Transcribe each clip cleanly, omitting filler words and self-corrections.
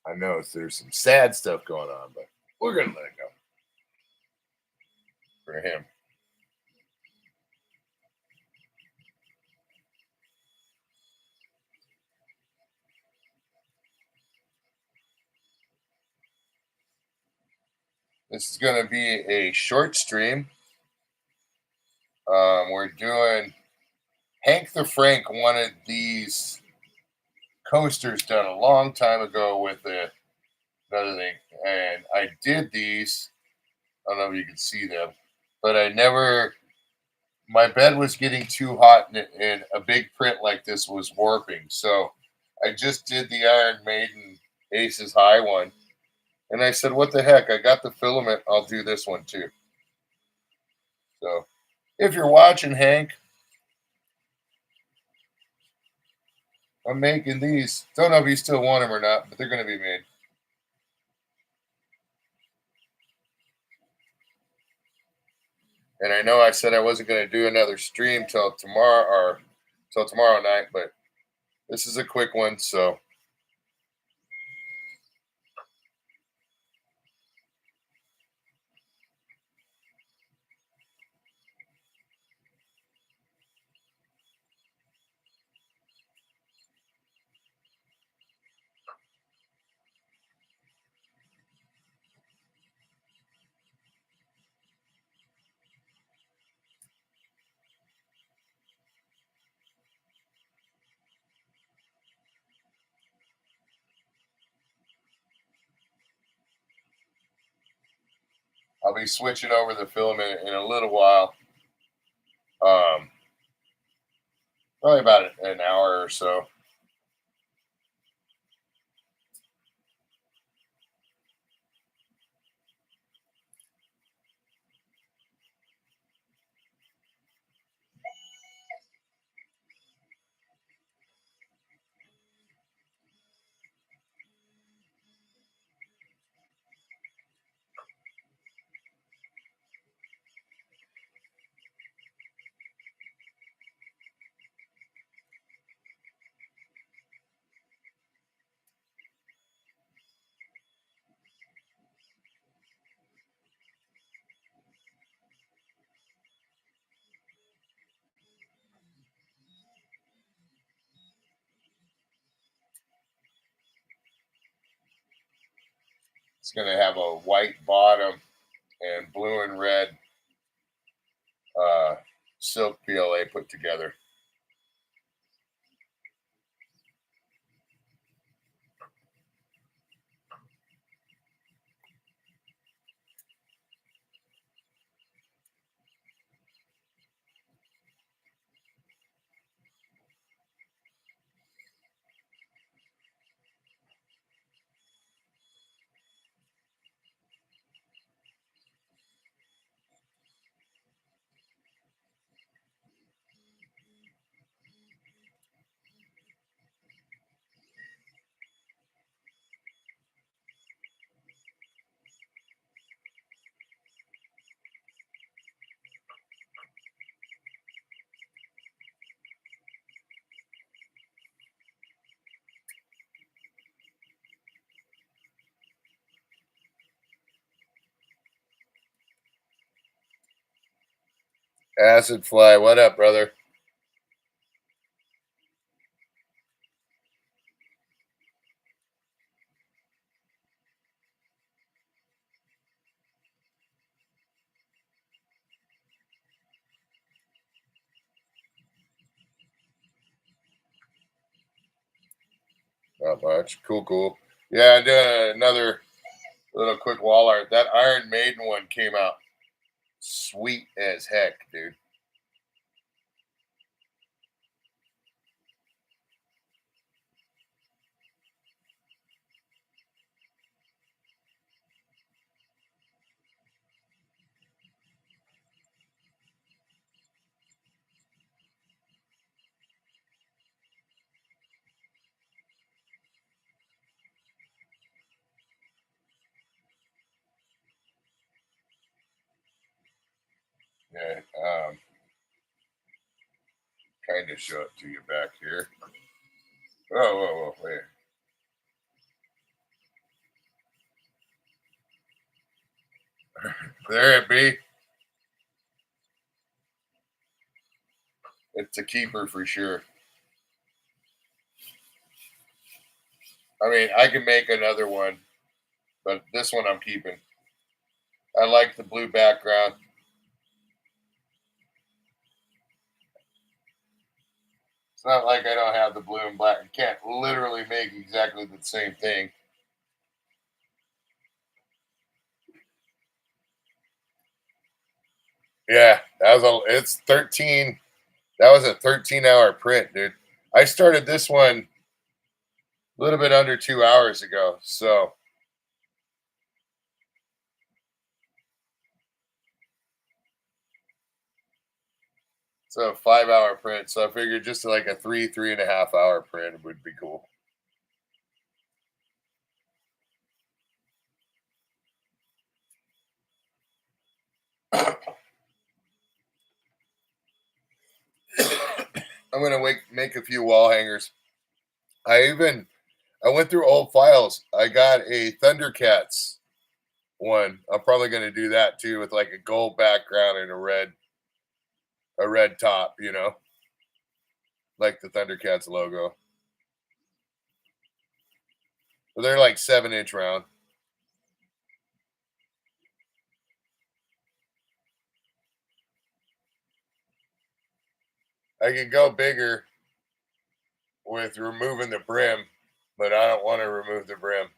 I know there's some sad stuff going on, but we're gonna let it go for him. This is going to be a short stream. We're doing Hank the Frank wanted these coasters done a long time ago with another thing, and I did these. I don't know if you can see them, but I never. My bed was getting too hot, and a big print like this was warping. So I just did the Iron Maiden Aces High one, and I said, "What the heck? I got the filament. I'll do this one too." So if you're watching, Hank, I'm making these. Don't know if you still want them or not, but they're going to be made. And I know I said I wasn't going to do another stream till tomorrow night, but this is a quick one, so I'll be switching over the filament in a little while. Probably about an hour or so. It's going to have a white bottom and blue and red silk PLA put together. Acid Fly, what up, brother? Not much. Cool. Yeah, I did another little quick wall art. That Iron Maiden one came out sweet as heck, dude. Yeah, kind of show it to you back here. Whoa, wait. There it be. It's a keeper for sure. I mean, I can make another one, but this one I'm keeping. I like the blue background. It's not like I don't have the blue and black. I can't literally make exactly the same thing. Yeah, it's 13. That was a 13-hour print, dude. I started this one a little bit under 2 hours ago. So a 5 hour print. So I figured just like a 3.5 hour print would be cool. I'm gonna make a few wall hangers. I went through old files. I got a Thundercats one. I'm probably gonna do that too with like a gold background and a red top, like the Thundercats logo. But they're like 7-inch round. I could go bigger with removing the brim, but I don't want to remove the brim.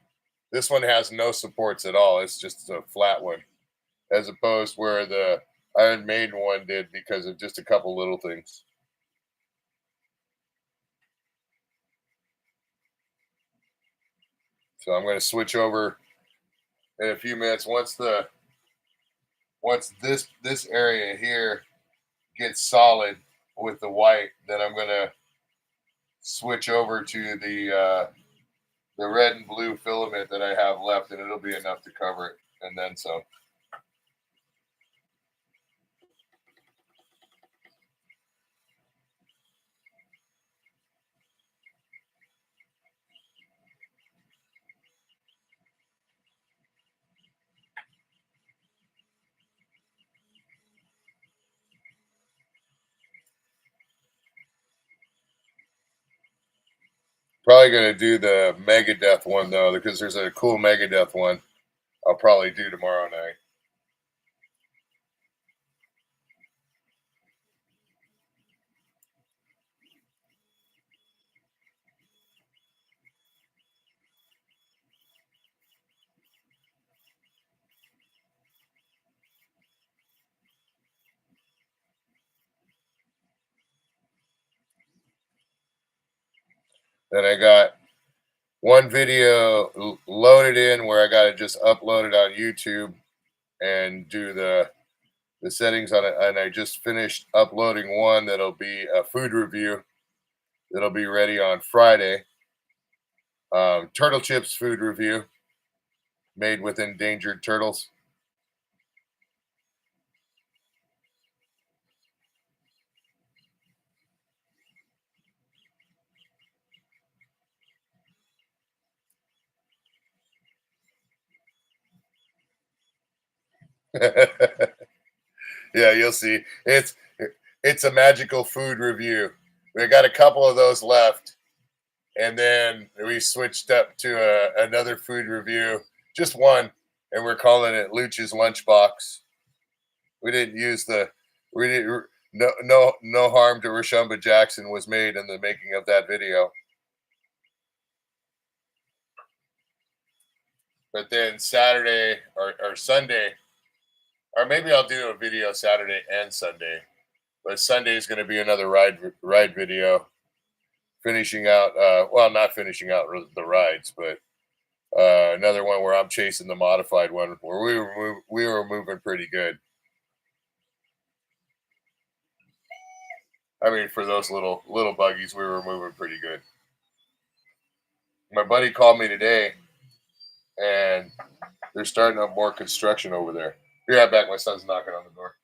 This one has no supports at all. It's just a flat one, as opposed where the Iron Maiden one did because of just a couple little things. So I'm going to switch over in a few minutes. Once this area here gets solid with the white, then I'm going to switch over to the red and blue filament that I have left, and it'll be enough to cover it, and then some. Probably going to do the Megadeth one though, because there's a cool Megadeth one I'll probably do tomorrow night. Then I got one video loaded in where I got to just upload it on YouTube and do the settings on it. And I just finished uploading one that'll be a food review that'll be ready on Friday. Turtle chips food review made with endangered turtles. Yeah, you'll see. It's a magical food review. We got a couple of those left, and then we switched up to another food review, just one, and we're calling it Luch's Lunchbox. We didn't use the we didn't no harm to Rashumba Jackson was made in the making of that video. But then Saturday or Sunday, or maybe I'll do a video Saturday and Sunday. But Sunday is going to be another ride video, finishing out. Well, not finishing out the rides, but another one where I'm chasing the modified one where we were moving pretty good. I mean, for those little buggies, we were moving pretty good. My buddy called me today, and they're starting up more construction over there. Be right back. My son's knocking on the door.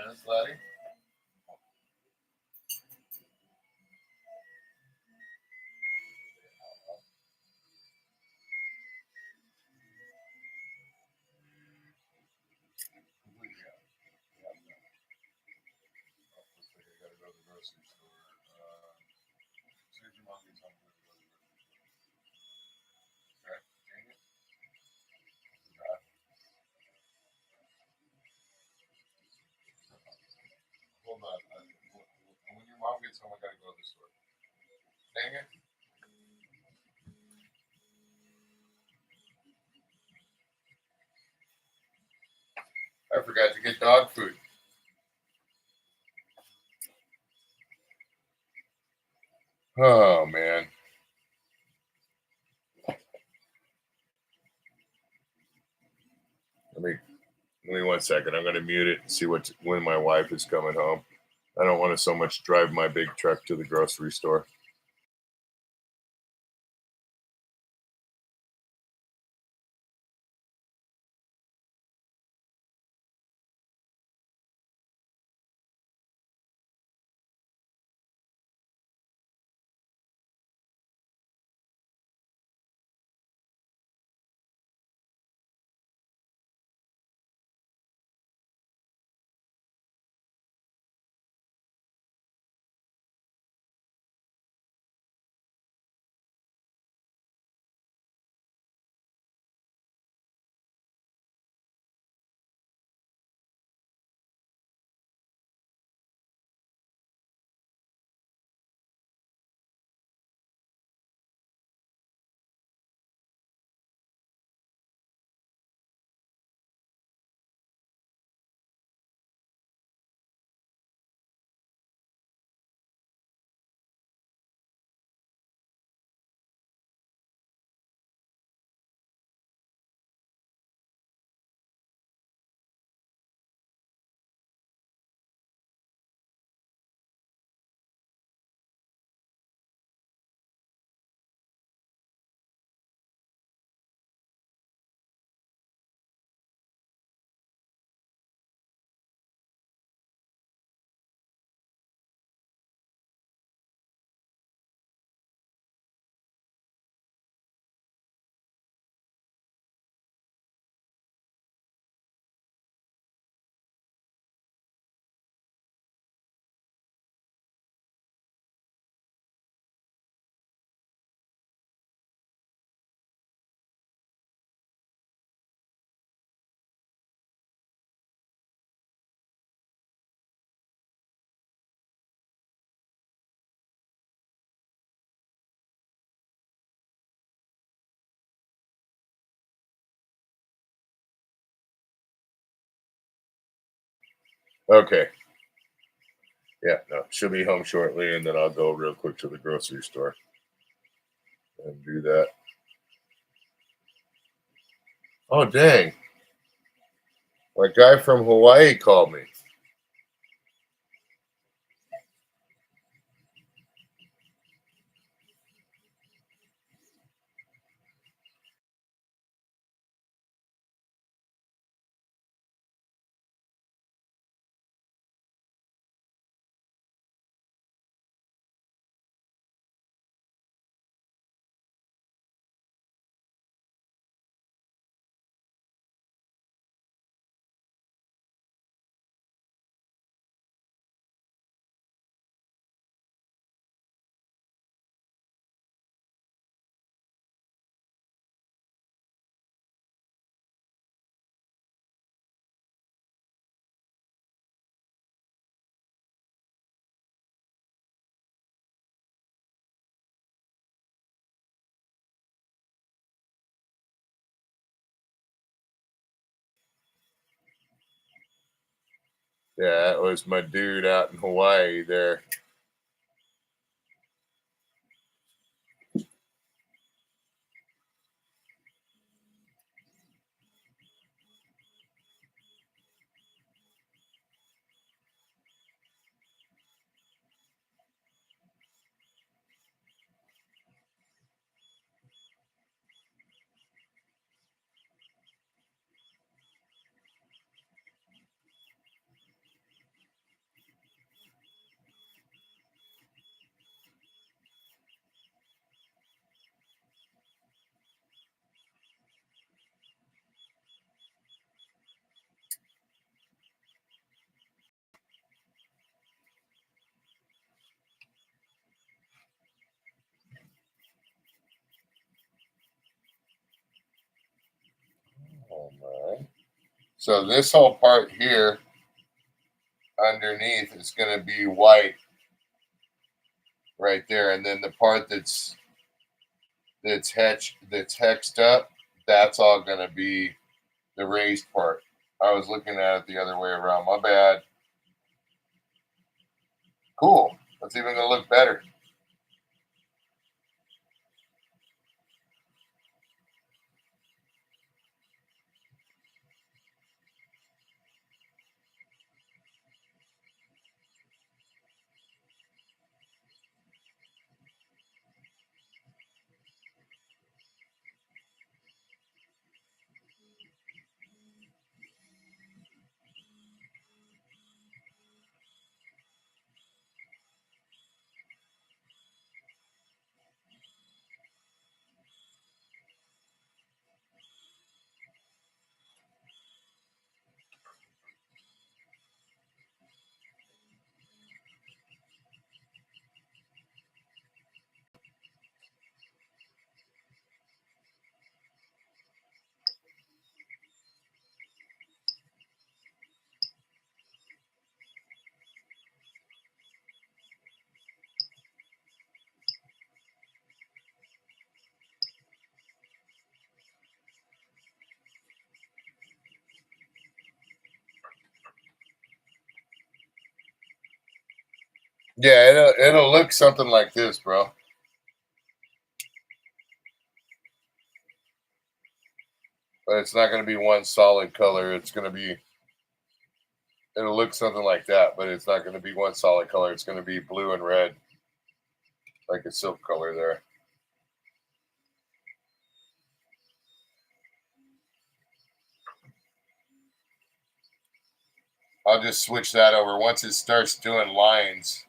Yes, laddie. Hold on. When your mom gets home, I gotta go to the store. Dang it. I forgot to get dog food. Oh man. Let me 1 second. I'm gonna mute it and see when my wife is coming home. I don't want to so much drive my big truck to the grocery store. Okay. Yeah, no, she'll be home shortly, and then I'll go real quick to the grocery store and do that. Oh, dang. My guy from Hawaii called me. Yeah, that was my dude out in Hawaii there. Alright. So this whole part here underneath is going to be white right there, and then the part that's hexed up, that's all going to be the raised part. I was looking at it the other way around. My bad. Cool. That's even going to look better. Yeah, it'll look something like this, bro. But it's not going to be one solid color. It'll look something like that, but it's not going to be one solid color. It's going to be blue and red, like a silk color there. I'll just switch that over once it starts doing lines.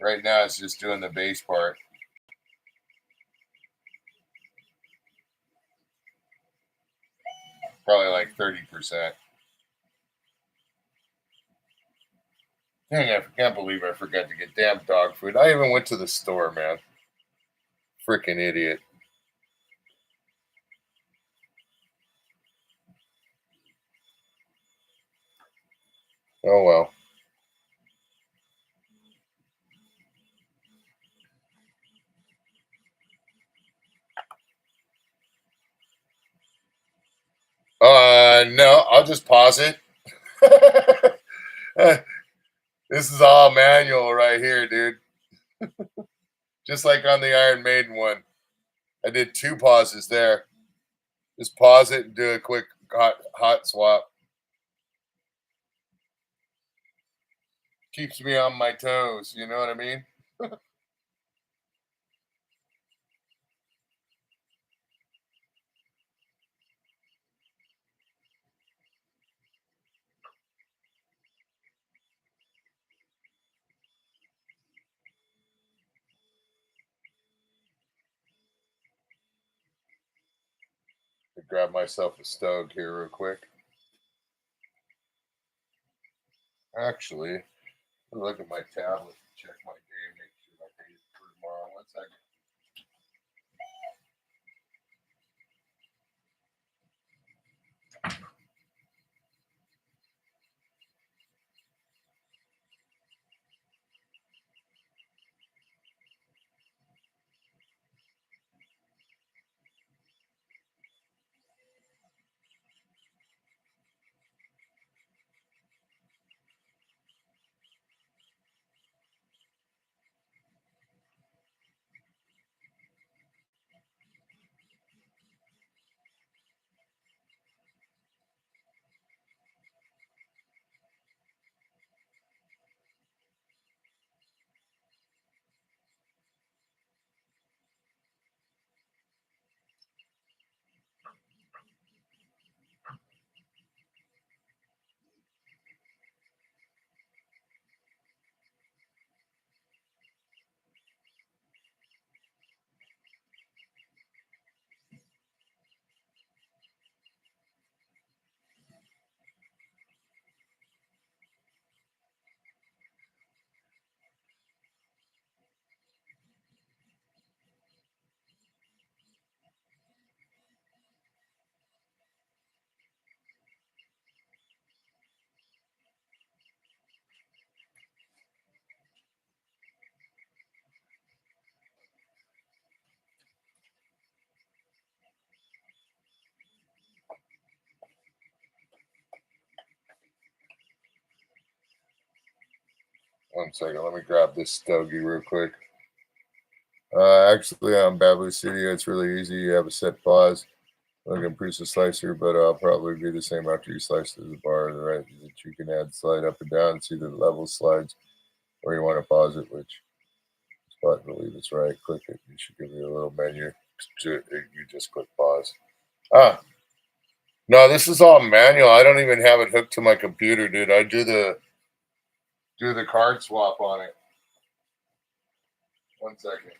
Right now, it's just doing the base part. Probably like 30%. Dang, I can't believe I forgot to get damn dog food. I even went to the store, man. Freaking idiot. Oh well. No, I'll just pause it. This is all manual right here, dude. Just like on the Iron Maiden one. I did 2 pauses there. Just pause it and do a quick hot swap. Keeps me on my toes, you know what I mean? Grab myself a Stog here real quick. Actually, look at my tablet, check my day, make sure my day is for tomorrow. 1 second. 1 second. Let me grab this stogie real quick. Actually, on Babu Studio, it's really easy. You have a set pause. I can press the slicer, but I'll probably be the same after you slice through the bar to the right. That you can add slide up and down, see the level slides, or you want to pause it, which button, I believe it's right. Click it. You should give you a little menu. You just click pause. Ah, no, this is all manual. I don't even have it hooked to my computer, dude. I do the card swap on it. 1 second.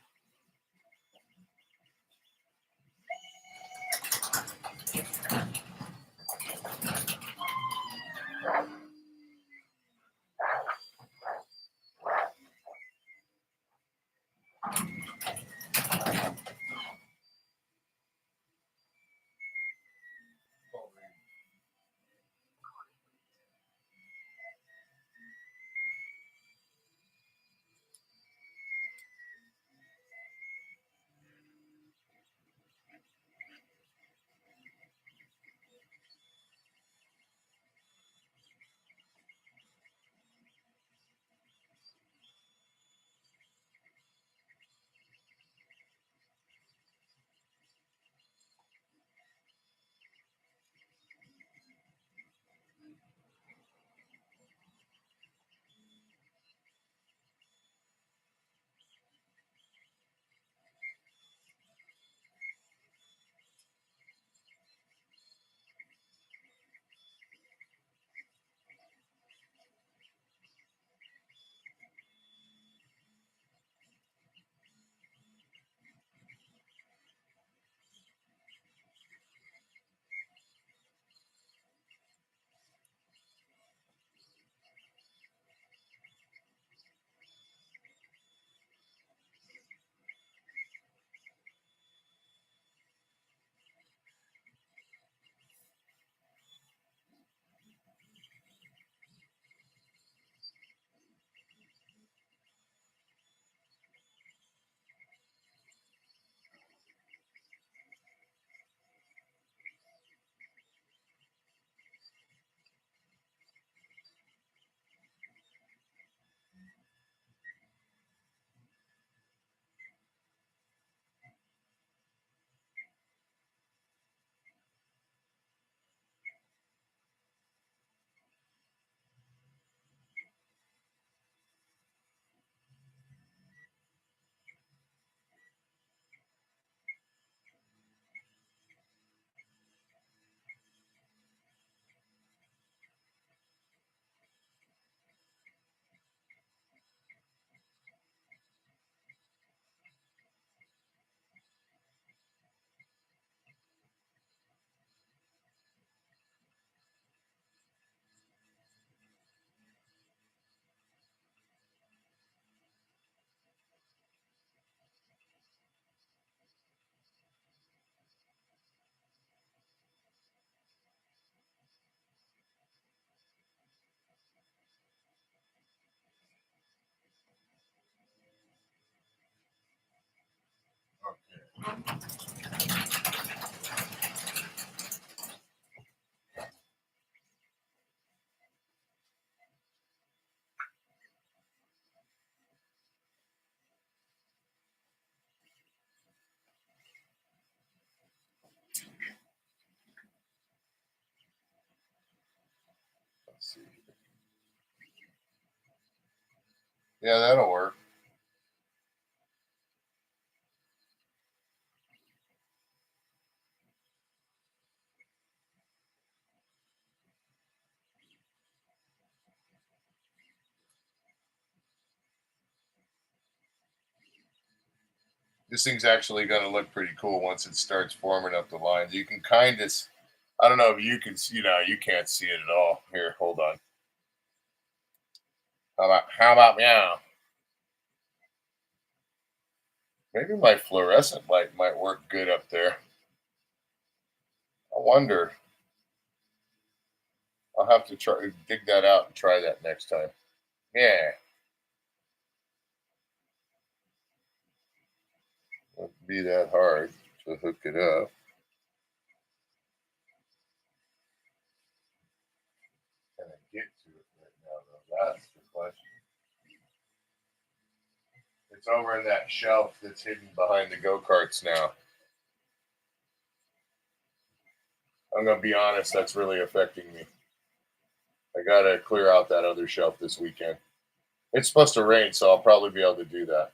Let's see. Yeah, that'll work. This thing's actually going to look pretty cool once it starts forming up the lines. You can kind of, I don't know if you can, you can't see it at all. Here, hold on. How about meow? Maybe my fluorescent light might work good up there. I wonder. I'll have to try dig that out and try that next time. Yeah, wouldn't be that hard to hook it up. Can I get to it right now, though? That's the question. It's over in that shelf that's hidden behind the go-karts now. I'm going to be honest, that's really affecting me. I got to clear out that other shelf this weekend. It's supposed to rain, so I'll probably be able to do that.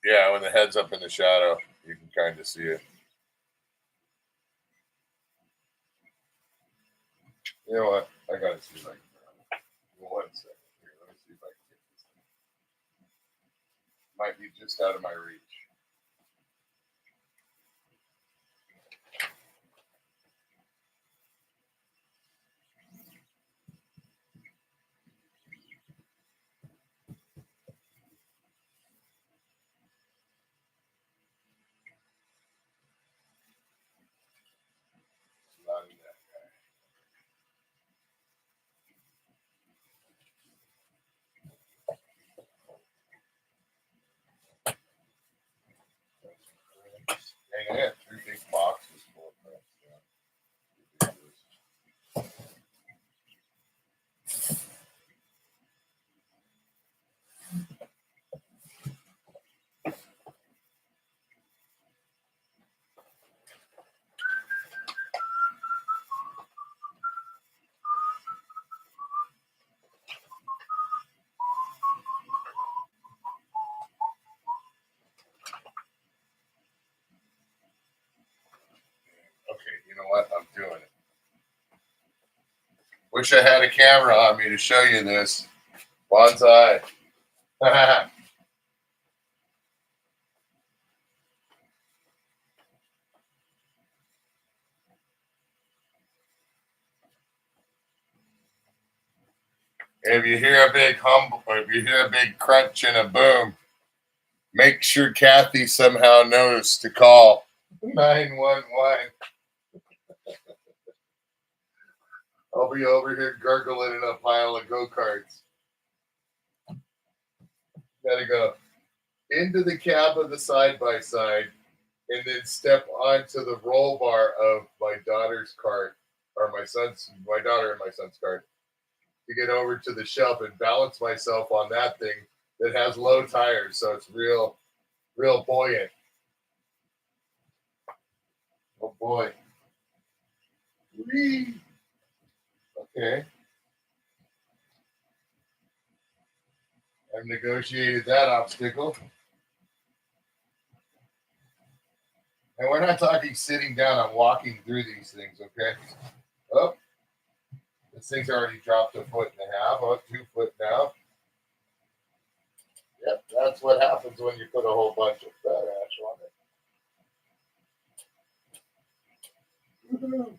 Yeah, when the head's up in the shadow, you can kind of see it. You know what? I got to see if I can. 1 second here. Let me see if I can get this thing. Might be just out of my reach. It's not in that guy. Dang, I got 3 big boxes full of crap. Okay, you know what? I'm doing it. Wish I had a camera on me to show you this. Bonsai. If you hear a big hum, or if you hear a big crunch and a boom, make sure Kathy somehow knows to call 911. I'll be over here gurgling in a pile of go-karts. Gotta go into the cab of the side-by-side and then step onto the roll bar of my daughter's cart, or my daughter and my son's cart, to get over to the shelf and balance myself on that thing that has low tires, so it's real buoyant. Oh boy. Whee! Okay. I've negotiated that obstacle. And we're not talking sitting down, I'm walking through these things, okay? Oh, this thing's already dropped 1.5 foot. Oh, 2 foot now. Yep, that's what happens when you put a whole bunch of fat ash on it. Woo-hoo.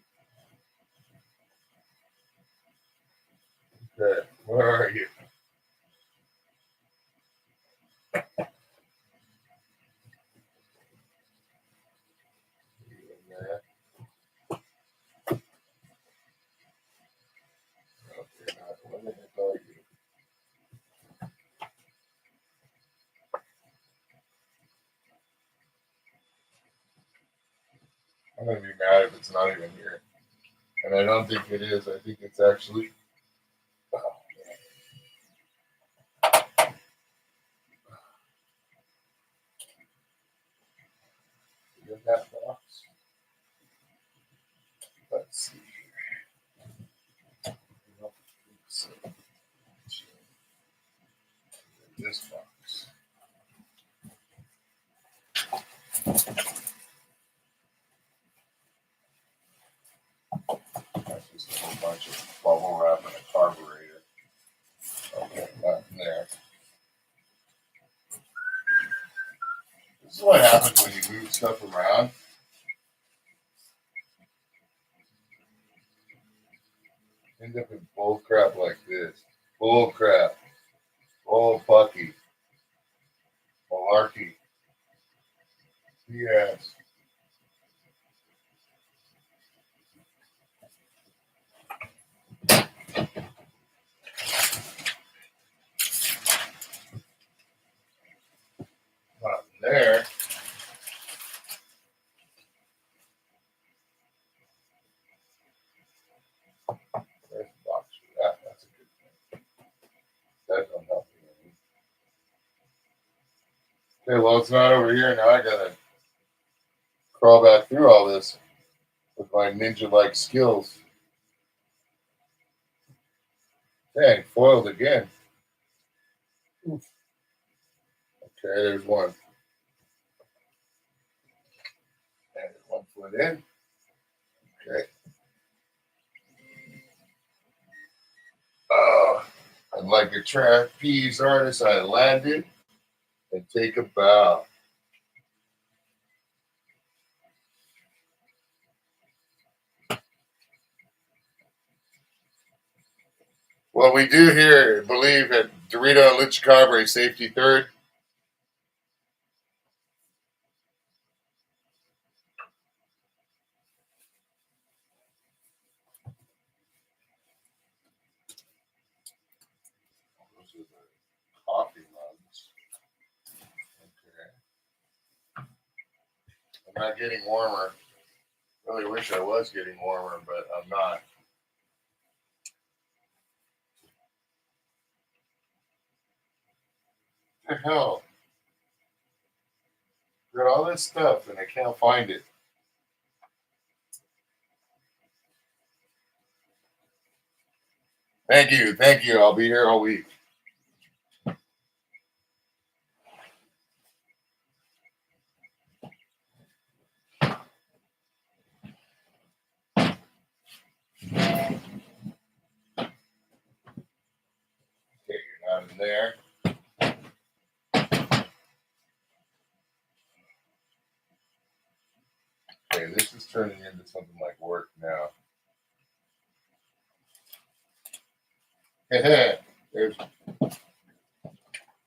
Okay, where are you? Where the heck are you? I'm gonna be mad if it's not even here. And I don't think it is. I think it's actually. Oh, in that box. Let's see here. I don't think so. In this box. That's just a whole bunch of bubble wrap and a carburetor. Okay, not in there. This is what happens when you move stuff around. End up in bull crap like this. Bull crap. Bull fucky. Malarkey. Yes. Okay, well, it's not over here now. I gotta crawl back through all this with my ninja-like skills. Dang, foiled again. Oof. Okay, there's one. And 1 foot in. Okay. And like a trapeze artist, I landed and take a bow. Well, we do here believe that Dorito and Luch Cabre safety third. Those are the coffee mugs. Okay. I'm not getting warmer. Really wish I was getting warmer, but I'm not. What the hell? Got all this stuff and I can't find it. Thank you. Thank you. I'll be here all week. Okay, you're not in there. Okay, this is turning into something like work now. There's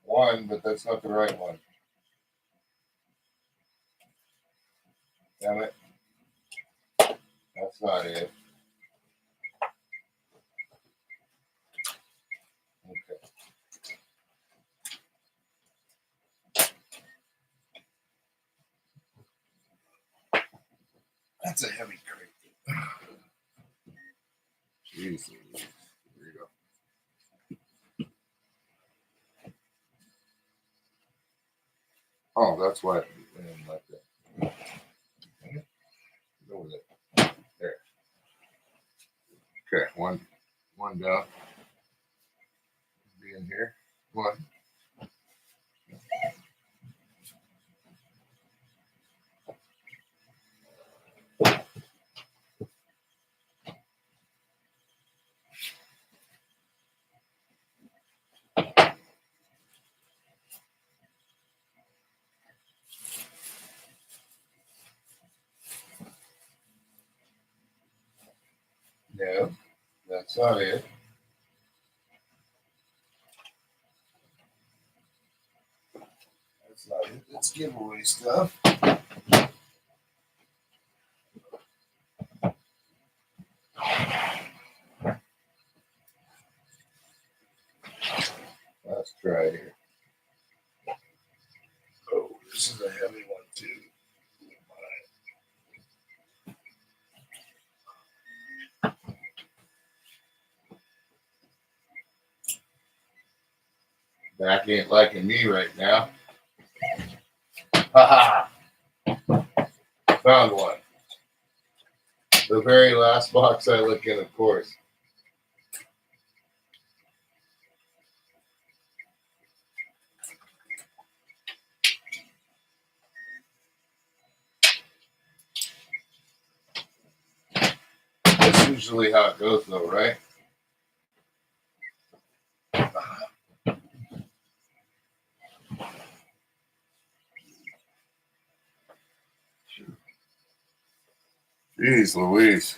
one, but that's not the right one. Damn it. That's not it. Okay. That's a heavy crate. Jeez. Here you go. Oh, that's why I didn't like that. Go with it. There. Okay, one down. Be in here. One. No, that's not it. That's not it. It's giveaway stuff. Let's try here. Oh, this is a heavy one too. Back ain't liking me right now. Haha! Found one. The very last box I look in, of course. That's usually how it goes, though, right? Jeez Louise.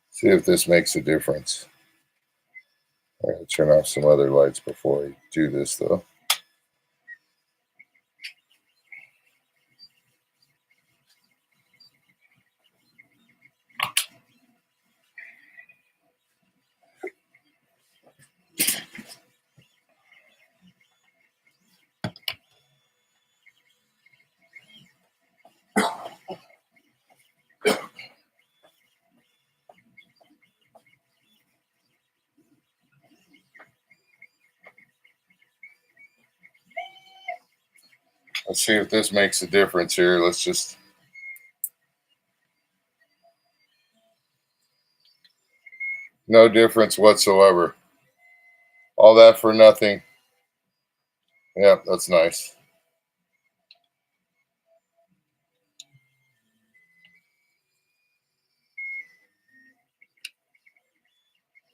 See if this makes a difference. I'm going to turn off some other lights before I do this, though. Let's see if this makes a difference here. Let's just. No difference whatsoever. All that for nothing. Yep, that's nice.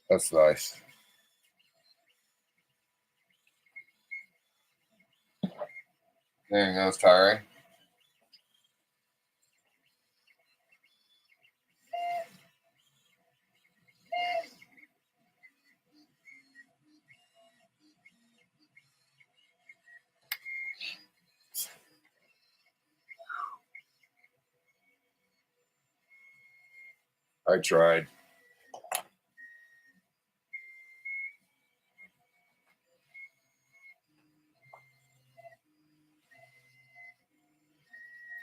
That's nice. Dang, that was tiring. I tried.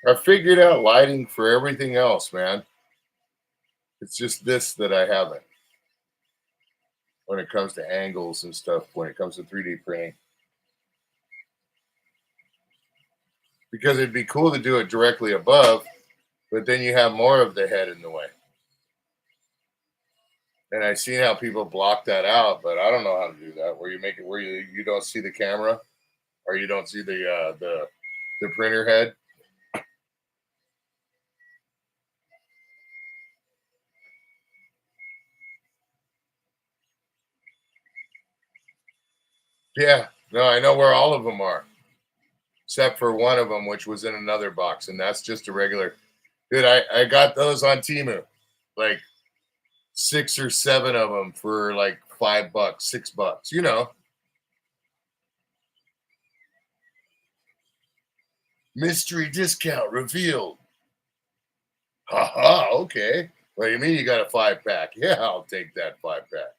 I figured out lighting for everything else, man. It's just this that I haven't when it comes to angles and stuff, when it comes to 3D printing. Because it'd be cool to do it directly above, but then you have more of the head in the way. And I see how people block that out, but I don't know how to do that. Where you make it where you don't see the camera or you don't see the printer head. Yeah, no, I know where all of them are, except for one of them, which was in another box, and that's just a regular. Dude, I got those on Temu, like 6 or 7 of them for like $5, $6. You know, mystery discount revealed. Ha ha. Okay. What do you mean you got a 5-pack? Yeah, I'll take that 5-pack.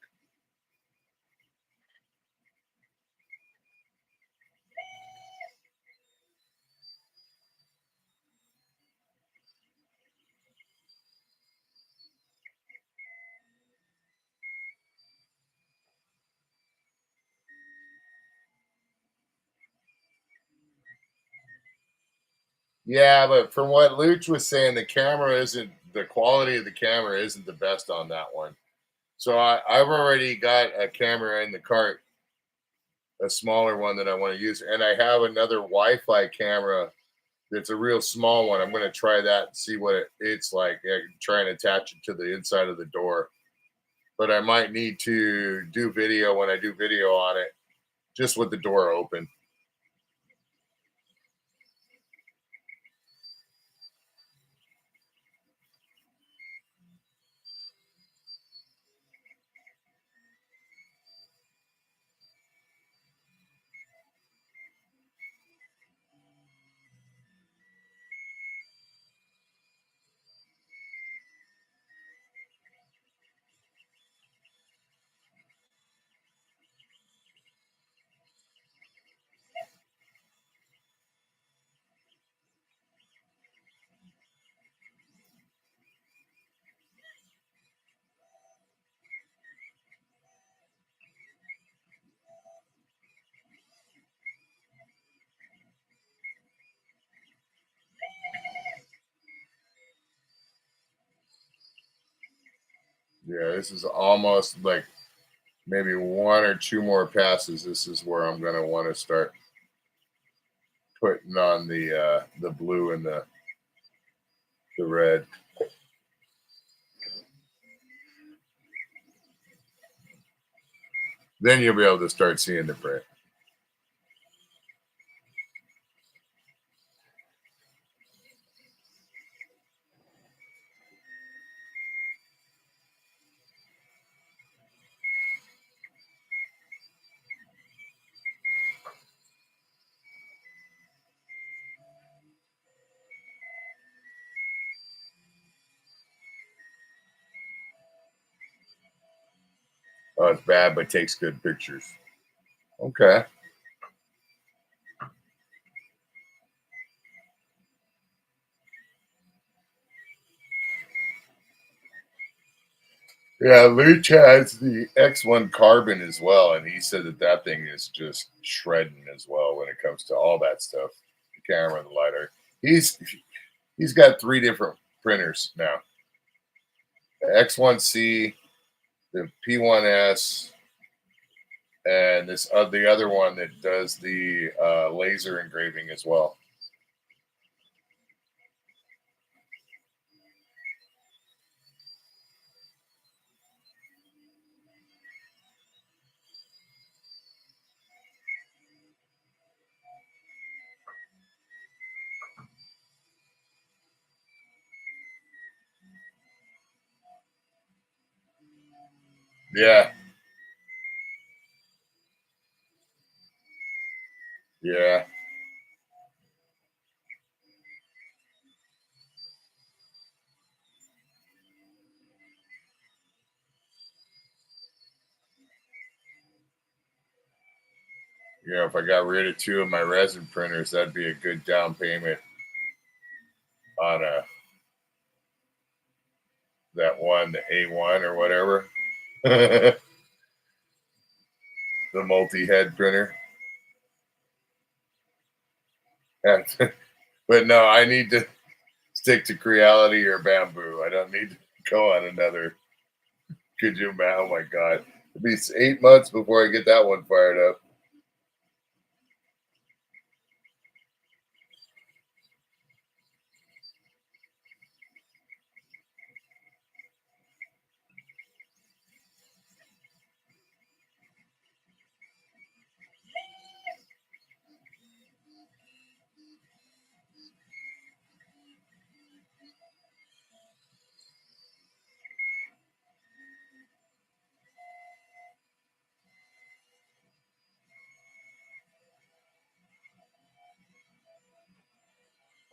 Yeah, but from what Luch was saying, the quality of the camera isn't the best on that one. So I've already got a camera in the cart, a smaller one that I want to use, and I have another Wi-Fi camera that's a real small one. I'm going to try that and see what it's like. I can try and attach it to the inside of the door, but I might need to do video when I do video on it, just with the door open. Yeah, this is almost like maybe 1 or 2 more passes. This is where I'm going to want to start putting on the blue and the red. Then you'll be able to start seeing the print. Oh, it's bad, but takes good pictures. Okay. Yeah, Luch has the X1 Carbon as well, and he said that thing is just shredding as well when it comes to all that stuff. camera and the LiDAR. He's got 3 different printers now: the X1C, the P1S, and this the other one that does the laser engraving as well. Yeah, yeah, if I got rid of 2 of my resin printers, that'd be a good down payment on that one, the A1 or whatever, the multi-head printer. But no, I need to stick to Creality or Bamboo. I don't need to go on another. Could you imagine? Oh my God. It'll be 8 months before I get that one fired up.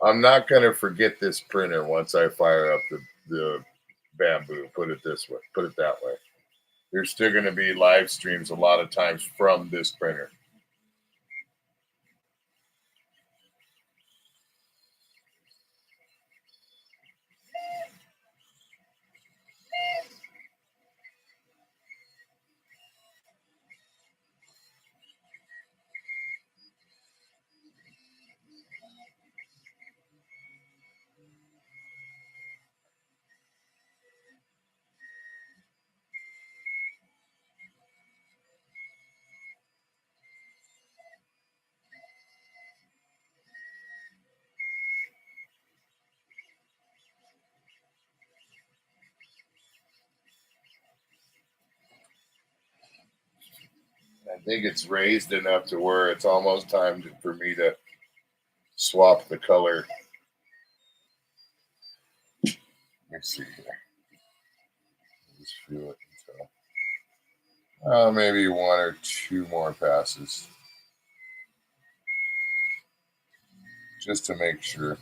I'm not going to forget this printer once I fire up the Bamboo. Put it this way. Put it that way. There's still going to be live streams a lot of times from this printer. I think it's raised enough to where it's almost time for me to swap the color. Let me see here. Just feel it. Maybe 1 or 2 more passes, just to make sure.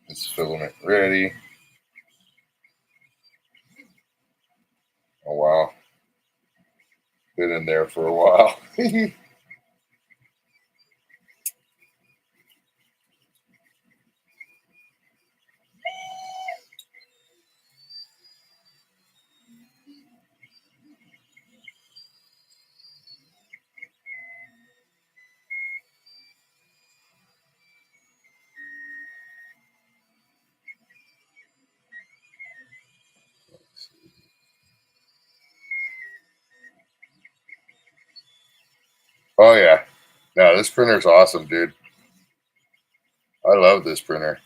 This filament ready. Oh wow, been in there for a while. Oh yeah, no, this printer's awesome, dude. I love this printer.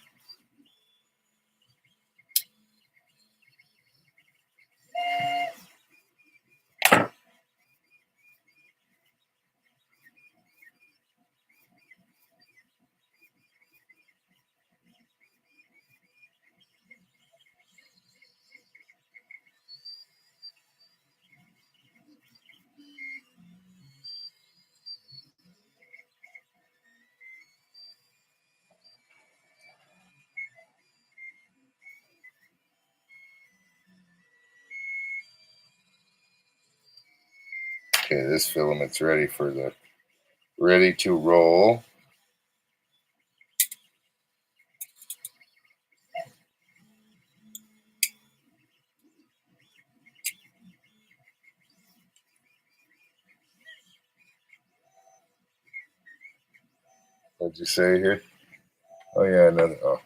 Okay, this filament's ready to roll. What'd you say here? Oh yeah, another. Oh.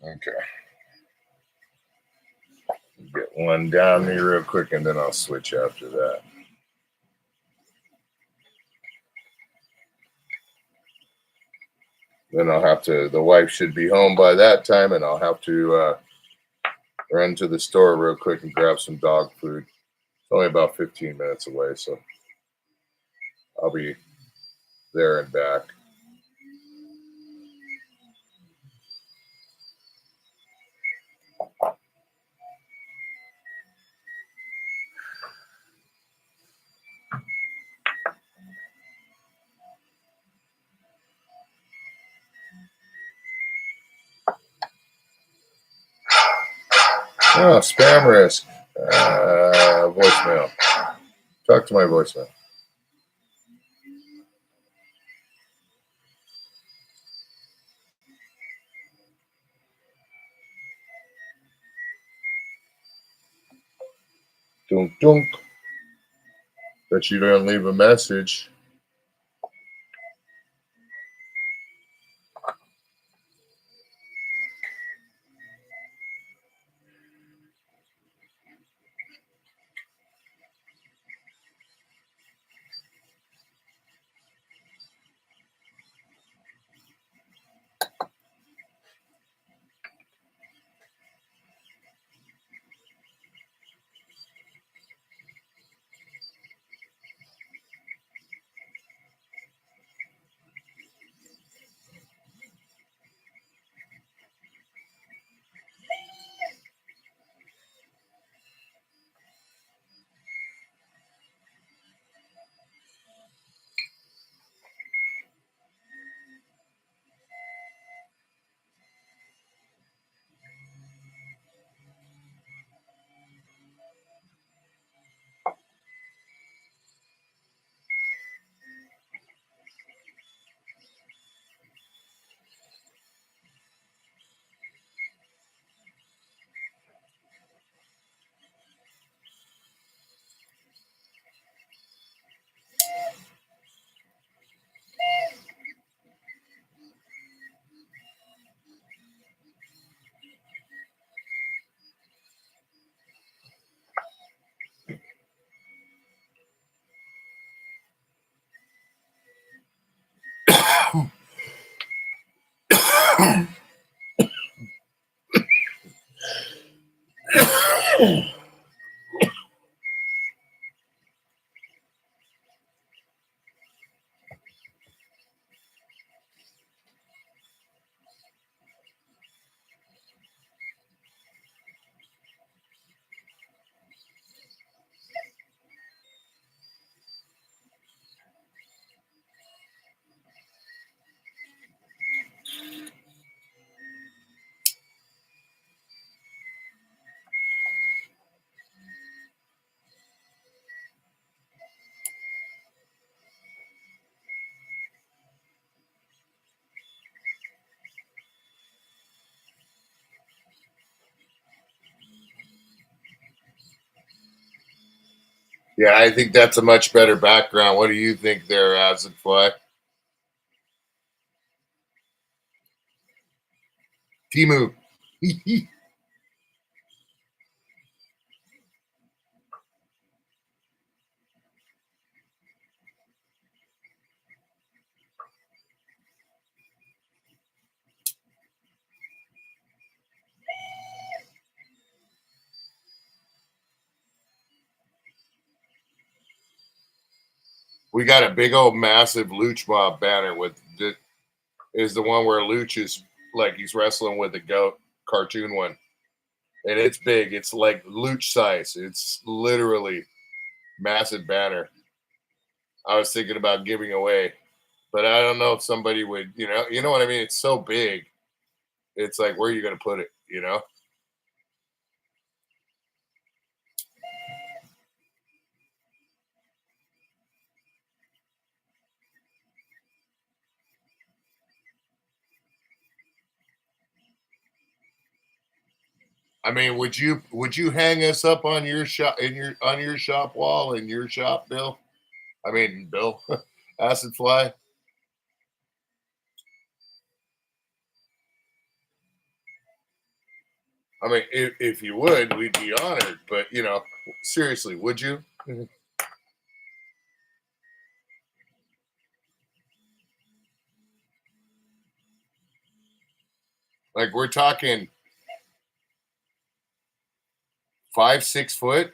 Okay. Get one down me real quick, and then I'll switch after that. Then I'll have to. The wife should be home by that time, and I'll have to run to the store real quick and grab some dog food. It's only about 15 minutes away, so I'll be there and back. Oh, spam risk. Voicemail. Talk to my voicemail. Dunk dunk. Bet you don't leave a message. Yeah, I think that's a much better background. What do you think there, Acid Fly? Timu. We got a big old massive Luch Mob banner with is the one where Luch is like he's wrestling with the goat cartoon one. And it's big. It's like Luch size. It's literally massive banner. I was thinking about giving away, but I don't know if somebody would, you know what I mean? It's so big. It's like where are you gonna put it, you know? I mean, would you hang us up on your shop in your on your shop wall in your shop, Bill? I mean, Bill, Acid Fly. I mean, if you would, we'd be honored. But seriously, would you? Mhm. Like we're talking 5, 6 foot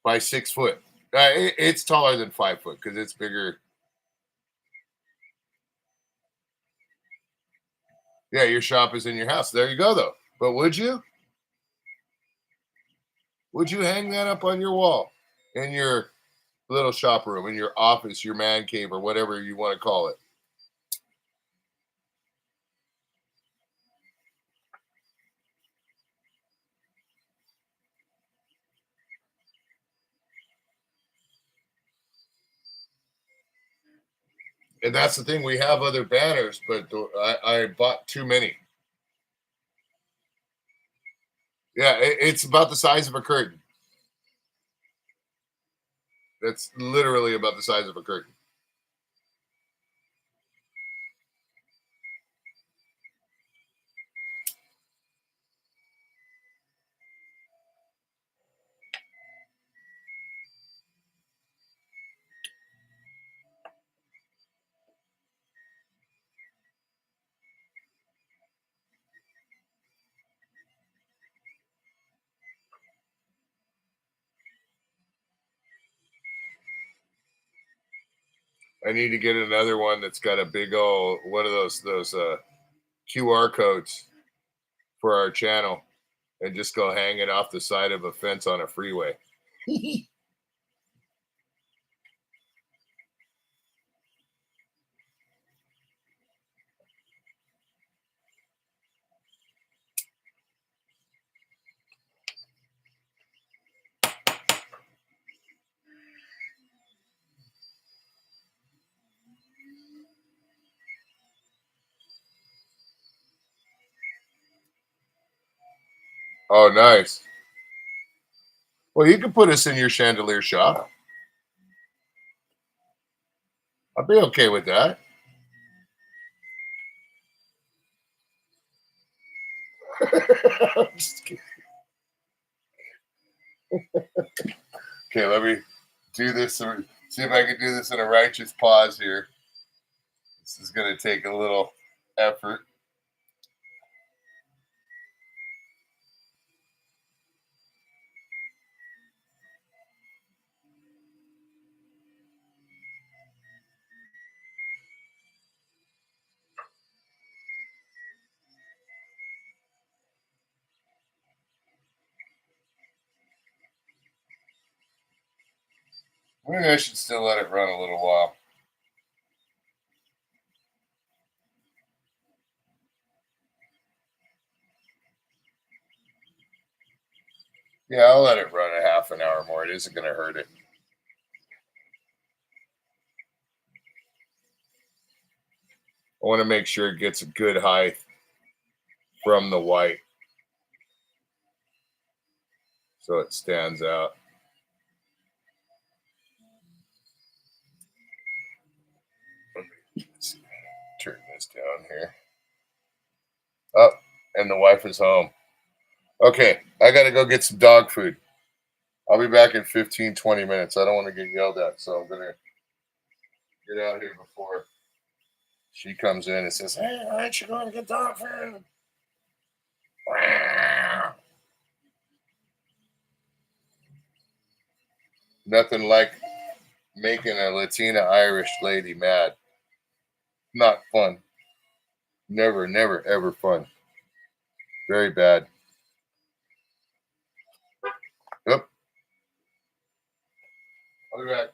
by 6 foot. It's taller than 5 foot because it's bigger. Yeah, your shop is in your house. There you go, though. But would you? Would you hang that up on your wall in your little shop room, in your office, your man cave, or whatever you want to call it? And that's the thing. We have other banners, but I bought too many. Yeah, it's about the size of a curtain. That's literally about the size of a curtain. I need to get another one that's got a big old one of those QR codes for our channel, and just go hang it off the side of a fence on a freeway. Oh, nice. Well, you can put us in your chandelier shop. I'd be okay with that. I'm just kidding. Okay, let me do this. See if I can do this in a righteous pause here. This is going to take a little effort. Maybe I should still let it run a little while. Yeah, I'll let it run a half an hour more. It isn't going to hurt it. I want to make sure it gets a good height from the white so it stands out. here. Oh, and the wife is home. Okay, I got to go get some dog food. I'll be back in 15, 20 minutes. I don't want to get yelled at, so I'm going to get out here before she comes in and says, "Hey, aren't you going to get dog food?" Nothing like making a Latina Irish lady mad. Not fun. Never, never, ever fun. Very bad. Yep. I'll be back.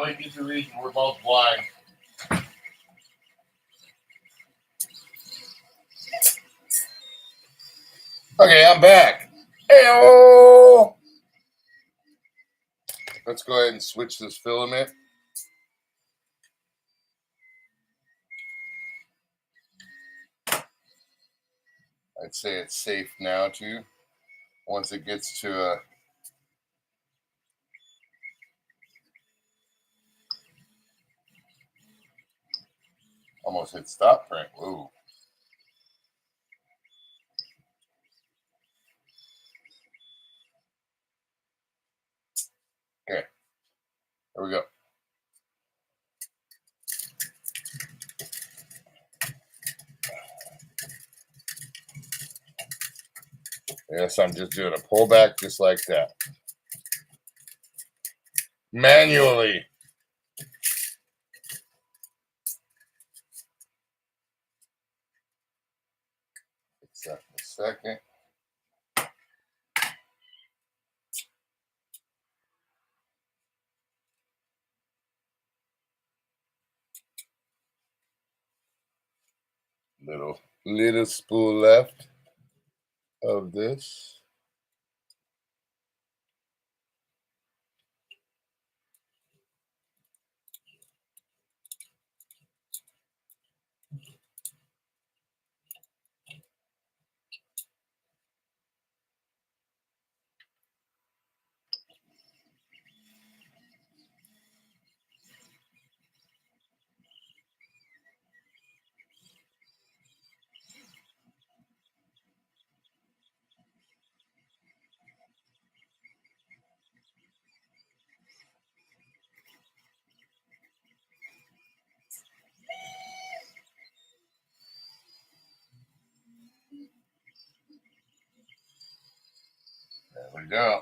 like it's the reason we're both blind. Okay, I'm back. Hey-oh! Let's go ahead and switch this filament. I'd say it's safe now too. Once it gets to a almost hit stop print. Whoa. Okay. There we go. Yes, I'm just doing a pullback just like that. Manually. Except a second. Little spool left of this. There we go.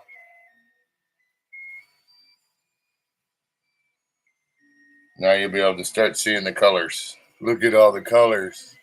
Now you'll be able to start seeing the colors. Look at all the colors.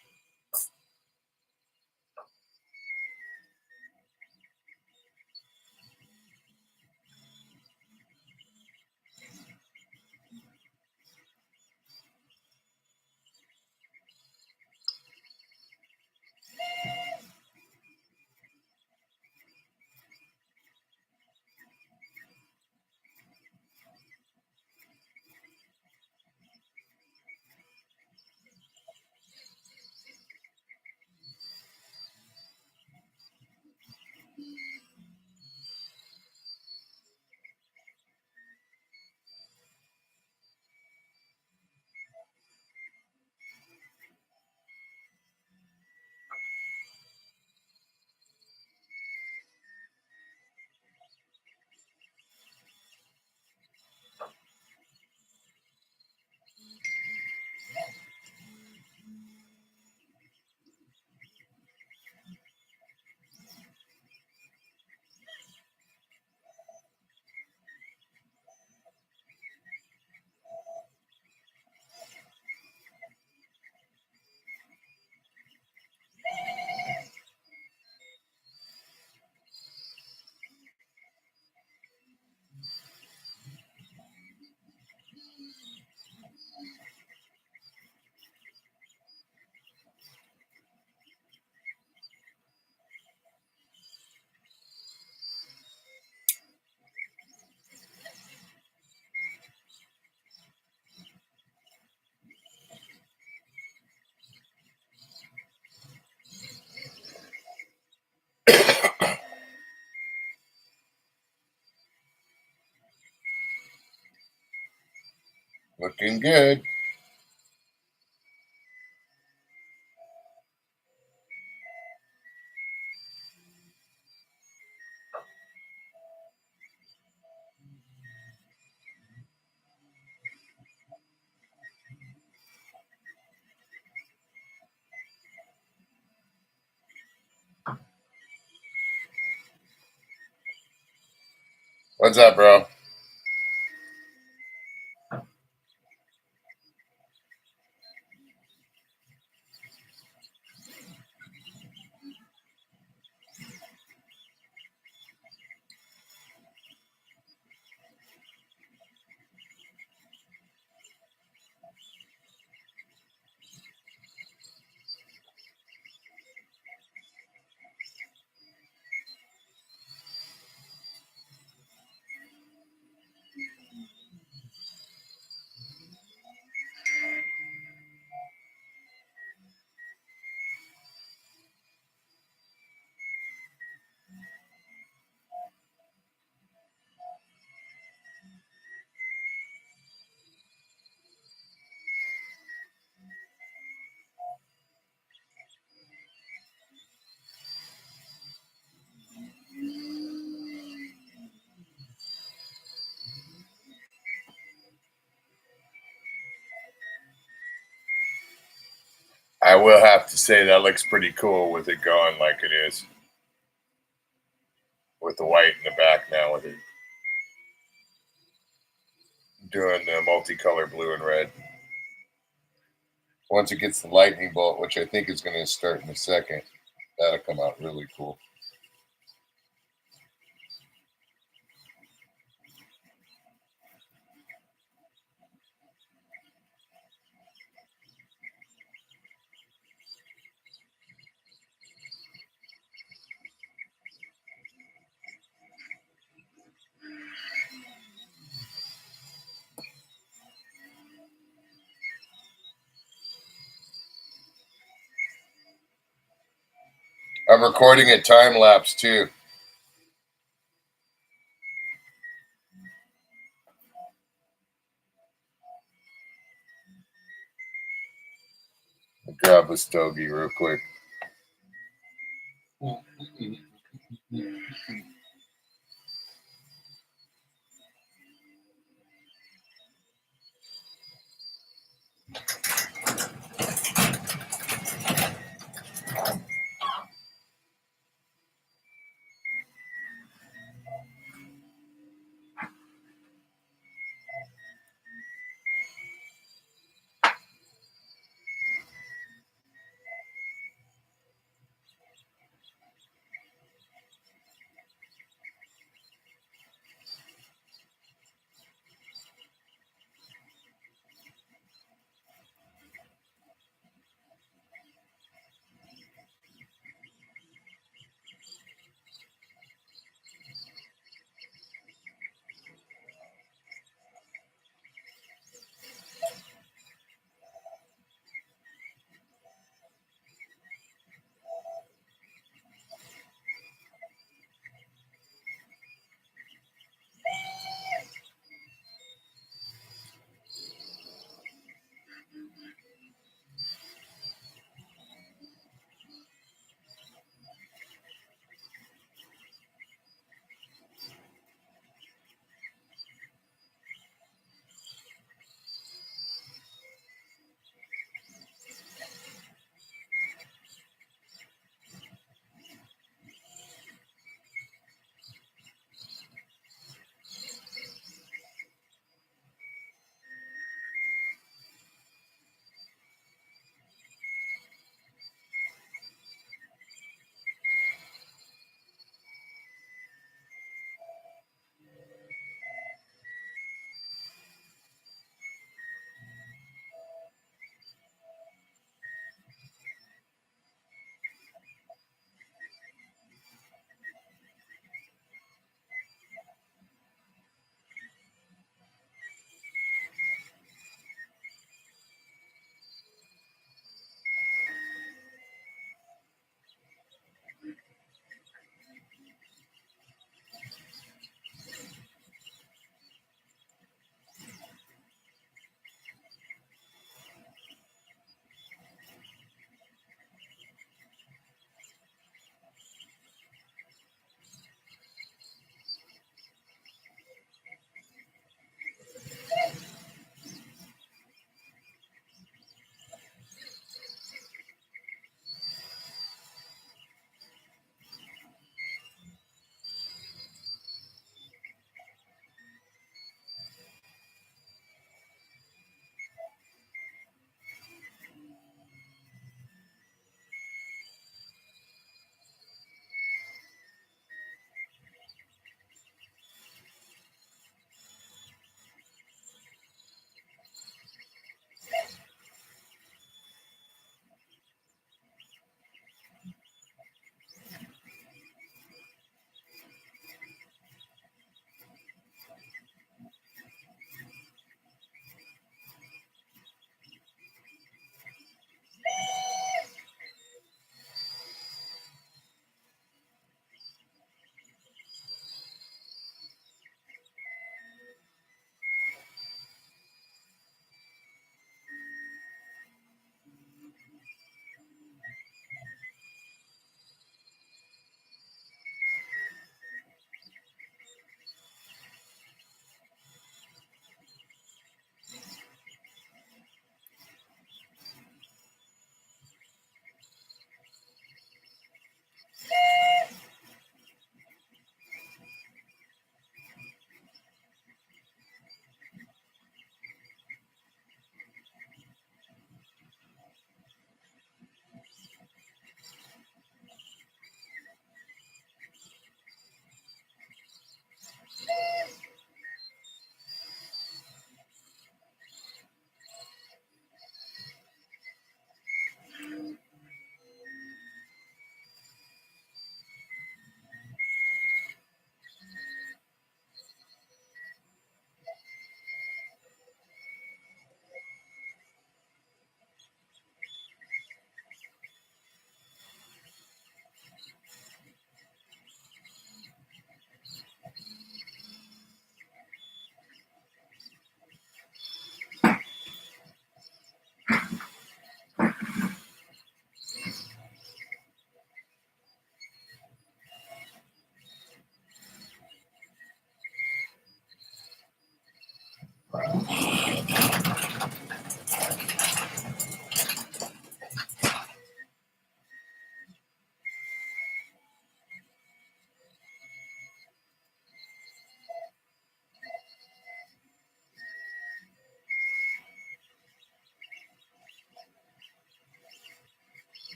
Looking good. What's up, bro? I will have to say that looks pretty cool with it going like it is. With the white in the back now, with it doing the multicolor blue and red. Once it gets the lightning bolt, which I think is going to start in a second, that'll come out really cool. I'm recording a time lapse too. I'll grab a stogie real quick.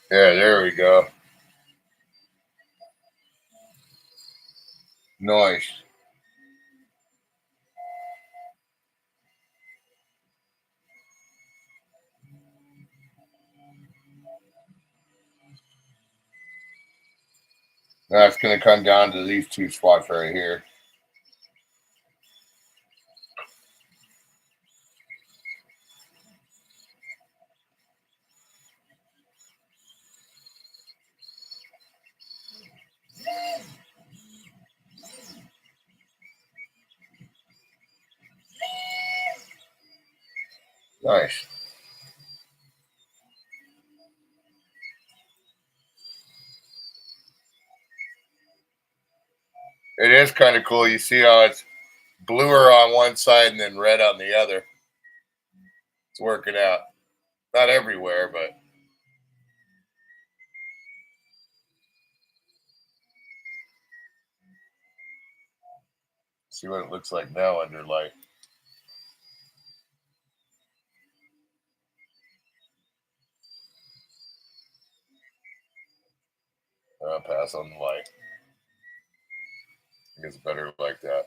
Yeah, there we go. Nice. Now it's going to come down to these two spots right here. Nice. It is kind of cool. You see how it's bluer on one side and then red on the other. It's working out. Not everywhere, but see what it looks like now under light. I'll pass on the light. I think it's better like that.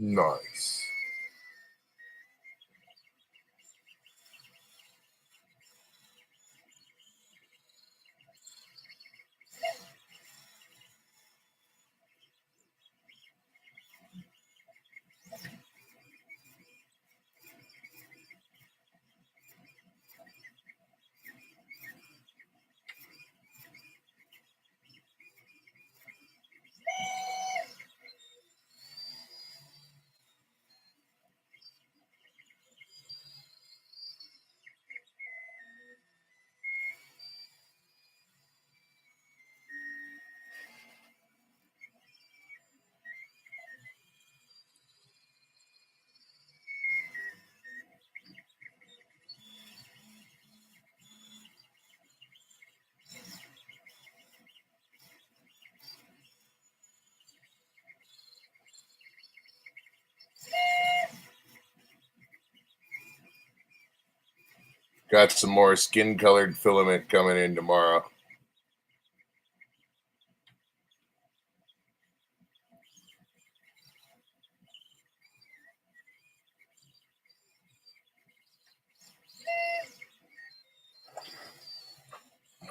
Nice. Got some more skin colored filament coming in tomorrow.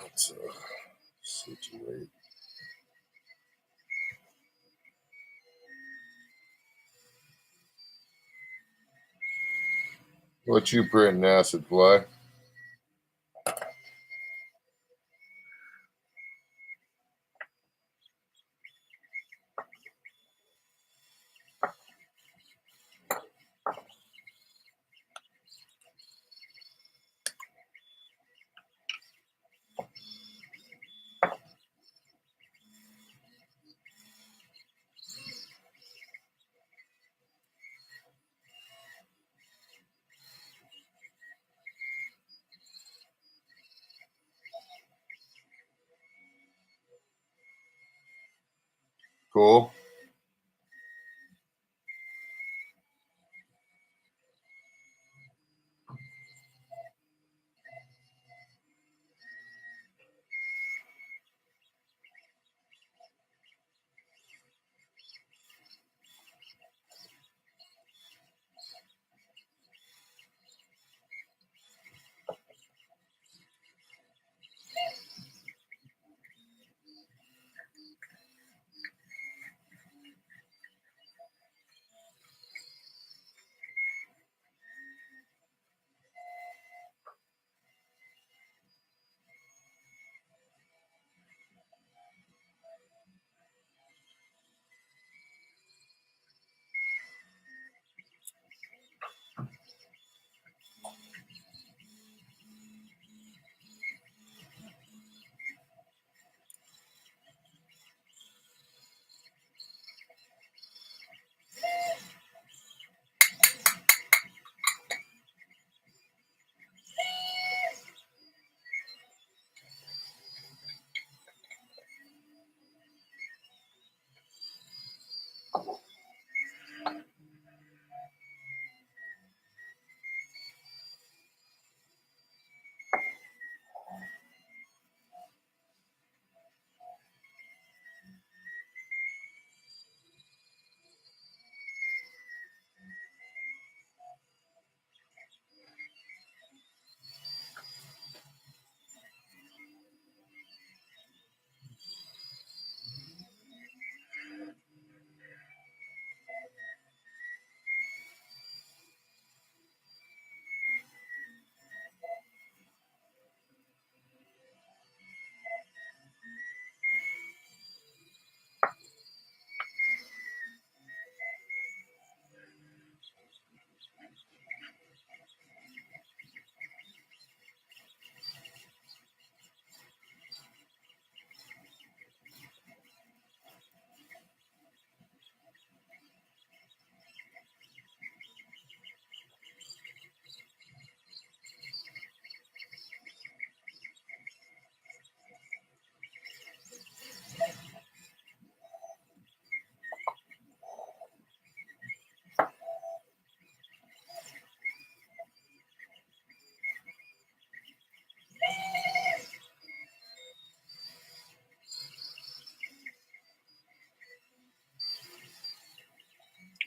Let's situate. What you printing, Acid Fly? Cool.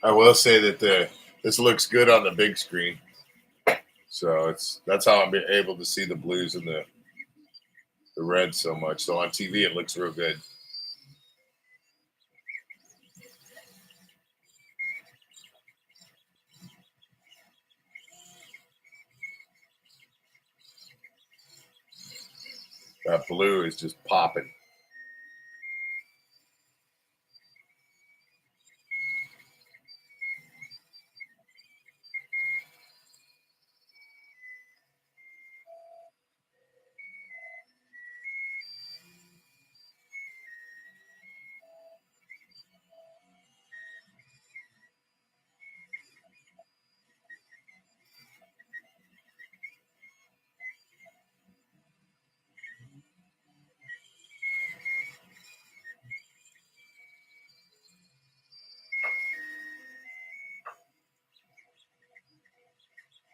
I will say that this looks good on the big screen. So that's how I'm able to see the blues and the red so much. So on TV it looks real good. That blue is just popping.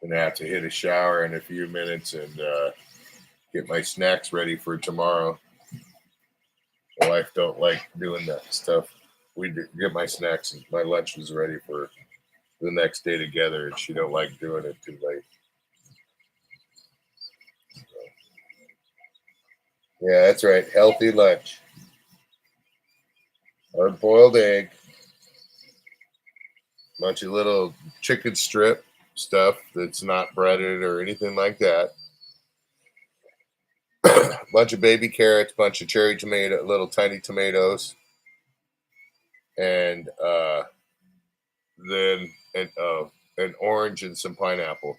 Gonna have to hit a shower in a few minutes and get my snacks ready for tomorrow. My wife don't like doing that stuff. We get my snacks and my lunch was ready for the next day together, and she don't like doing it too late. Yeah, that's right. Healthy lunch. Hard boiled egg, bunch of little chicken strip stuff that's not breaded or anything like that. Bunch of baby carrots, bunch of cherry tomato, little tiny tomatoes, and then an orange and some pineapple.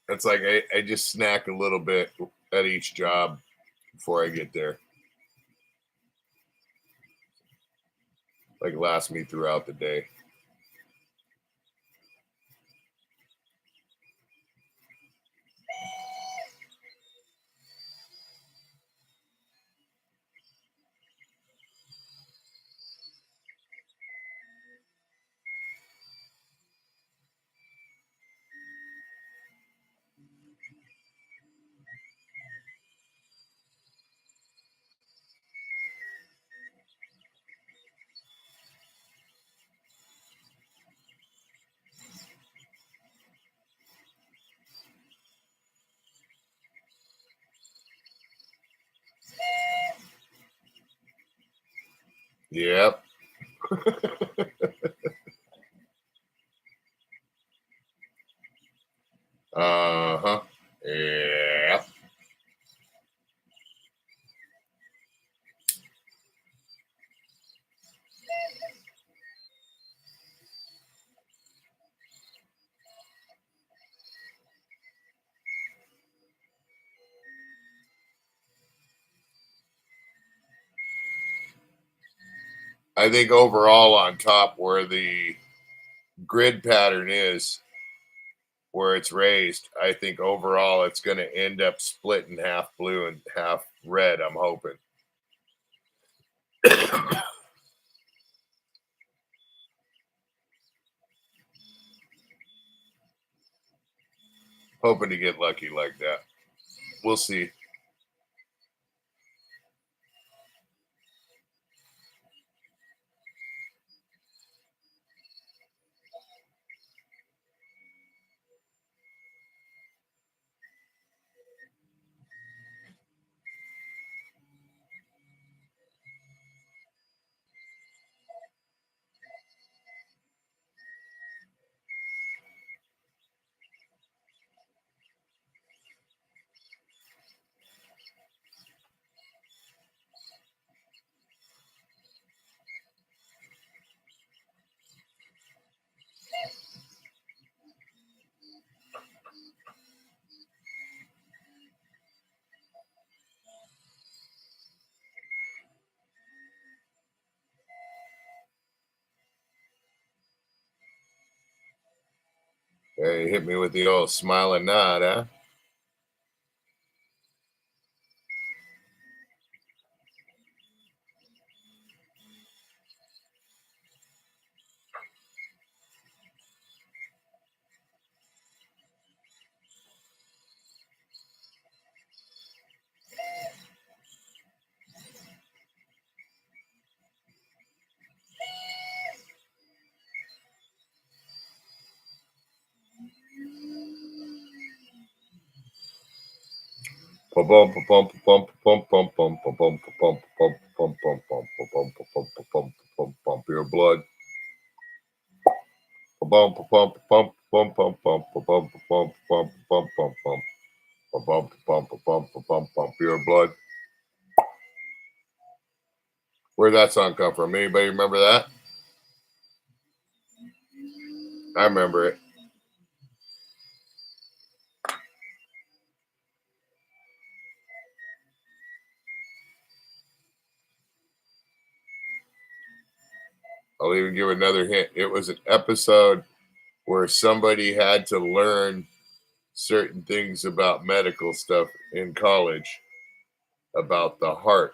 It's like I just snack a little bit at each job before I get there. Like last me throughout the day. Yep. Uh-huh. Yeah. I think overall on top where the grid pattern is, where it's raised, I think overall it's going to end up split in half blue and half red, I'm hoping. Hoping to get lucky like that. We'll see. Hey, hit me with the old smile and nod, huh? Pump your blood. Pump your blood. Where'd that song come from? Anybody remember that? I remember it. I'll even give another hint. It was an episode where somebody had to learn certain things about medical stuff in college about the heart.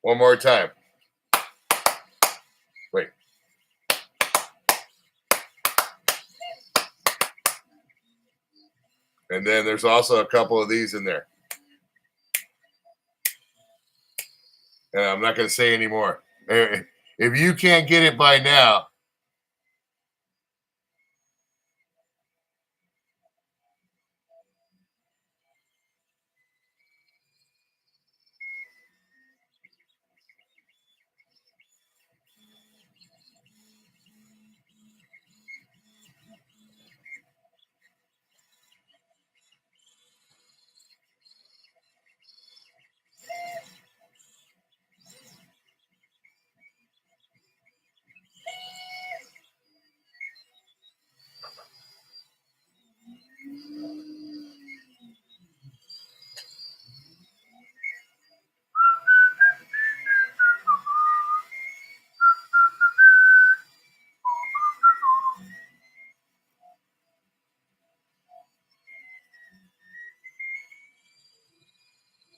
One more time. Wait. And then there's also a couple of these in there. And I'm not going to say any more. If you can't get it by now,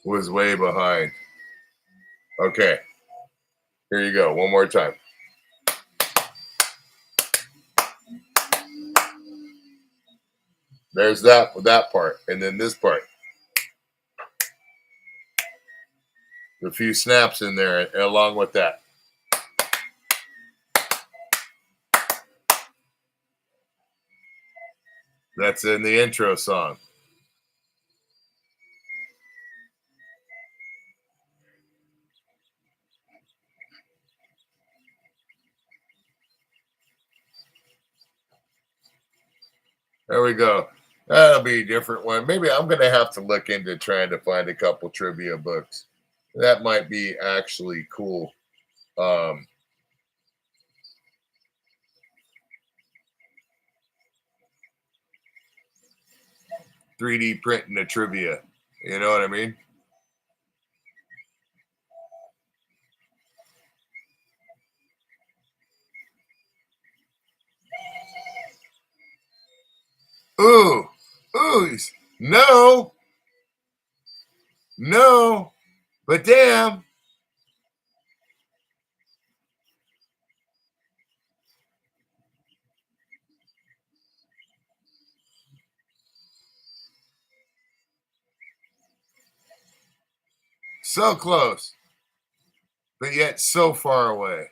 was way behind. Okay. Here you go. One more time. There's that part. And then this part. A few snaps in there along with that. That's in the intro song. There we go. That'll be a different one. Maybe I'm going to have to look into trying to find a couple trivia books. That might be actually cool. 3D printing the trivia. You know what I mean? Ooh. Ooh. No. No. But damn. So close. But yet so far away.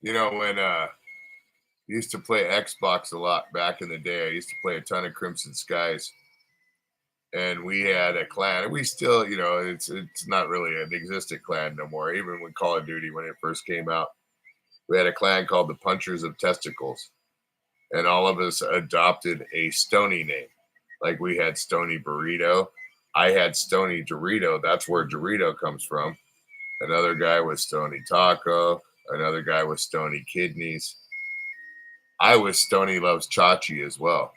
You know, when I used to play Xbox a lot back in the day, I used to play a ton of Crimson Skies. And we had a clan. We still, you know, it's not really an existent clan no more. Even when Call of Duty, when it first came out, we had a clan called the Punchers of Testicles. And all of us adopted a Stony name. Like we had Stony Burrito. I had Stony Dorito. That's where Dorito comes from. Another guy was Stony Taco. Another guy was Stony Kidneys. I was Stony Loves Chachi as well.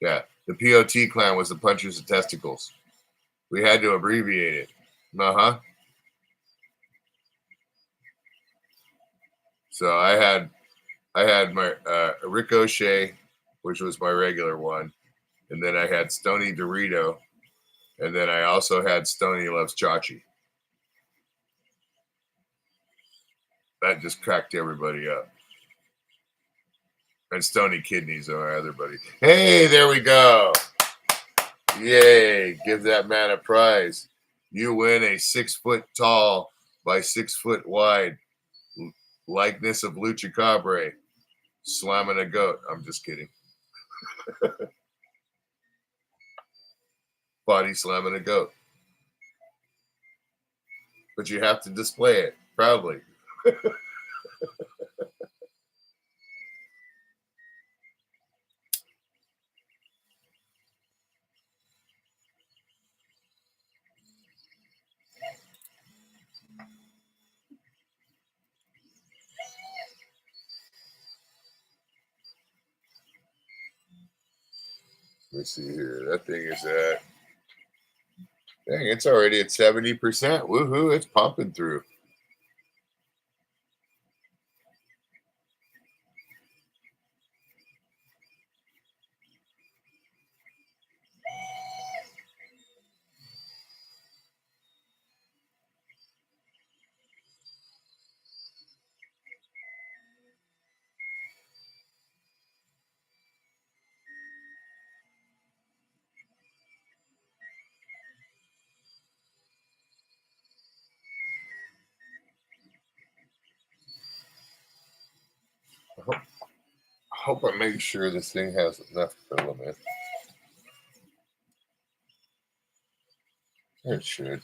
Yeah. The POT clan was the Punchers of Testicles. We had to abbreviate it. Uh-huh. So I had my Ricochet, which was my regular one. And then I had Stony Dorito. And then I also had Stony Loves Chachi. That just cracked everybody up. And Stony Kidneys are our other buddy. Hey, there we go. Yay. Give that man a prize. You win a 6 foot tall by 6 foot wide likeness of Lucha Cabre slamming a goat. I'm just kidding. Body slamming a goat. But you have to display it proudly. Let me see here. That thing is at, dang, it's already at 70%. Woohoo, it's pumping through. hope I make sure this thing has enough filament. It should.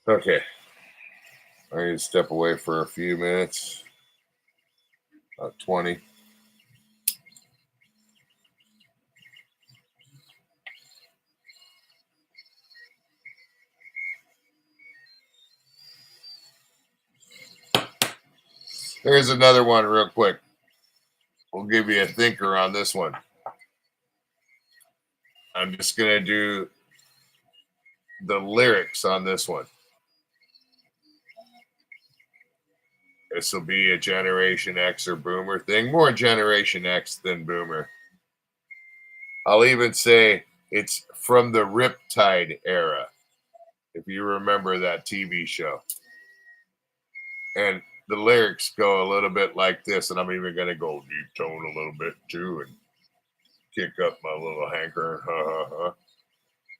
Okay. I need to step away for a few minutes. 20. Here's another one real quick. We'll give you a thinker on this one. I'm just going to do the lyrics on this one. This will be a Generation X or Boomer thing. More Generation X than Boomer. I'll even say it's from the Riptide era, if you remember that TV show. And the lyrics go a little bit like this, and I'm even going to go deep tone a little bit too and kick up my little hanker. Ha, ha, ha.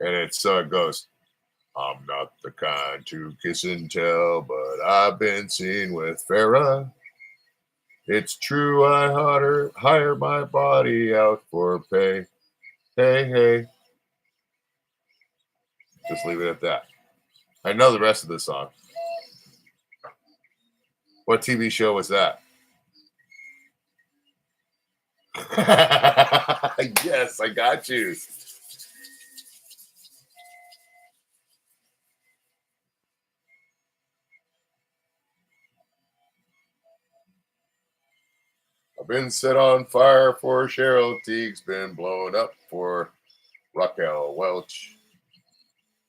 And it goes, I'm not the kind to kiss and tell, but I've been seen with Farrah. It's true, I hire my body out for pay. Hey, hey. Just leave it at that. I know the rest of the song. What TV show was that? Yes, I got you. I've been set on fire for Cheryl Teague's been blown up for Raquel Welch.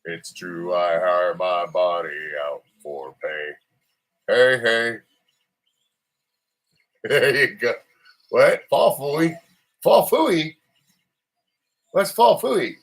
It's true, I hire my body out for pay. Hey, hey. There you go. What? Fall Fooey? Fall Fooey? What's Fall Fooey?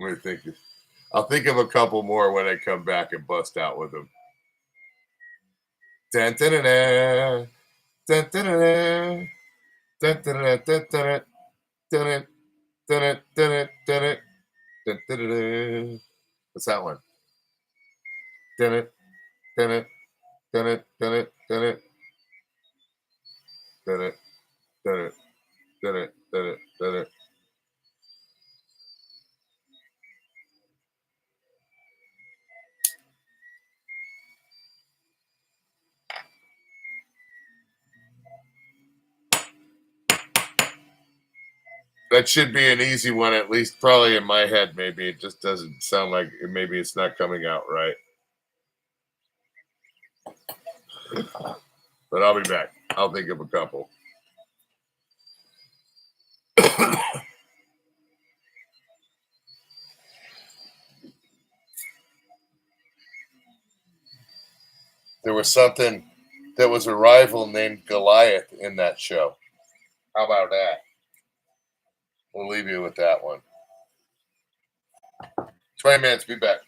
Let me think. I'll think of a couple more when I come back and bust out with them. Dun, dun, dun, dun. Dun, dun, dun, dun. Dun, dun, dun, dun, dun, dun, dun, dun, dun, dun, dun, dun. What's that one? Dun it, dun it, dun it, dun it, dun it, dun it, dun it, dun it, dun it, dun it. That should be an easy one, at least probably in my head. Maybe it just doesn't sound like maybe it's not coming out right. But I'll be back. I'll think of a couple. There was something that was a rival named Goliath in that show. How about that? We'll leave you with that one. 20 minutes. Be back.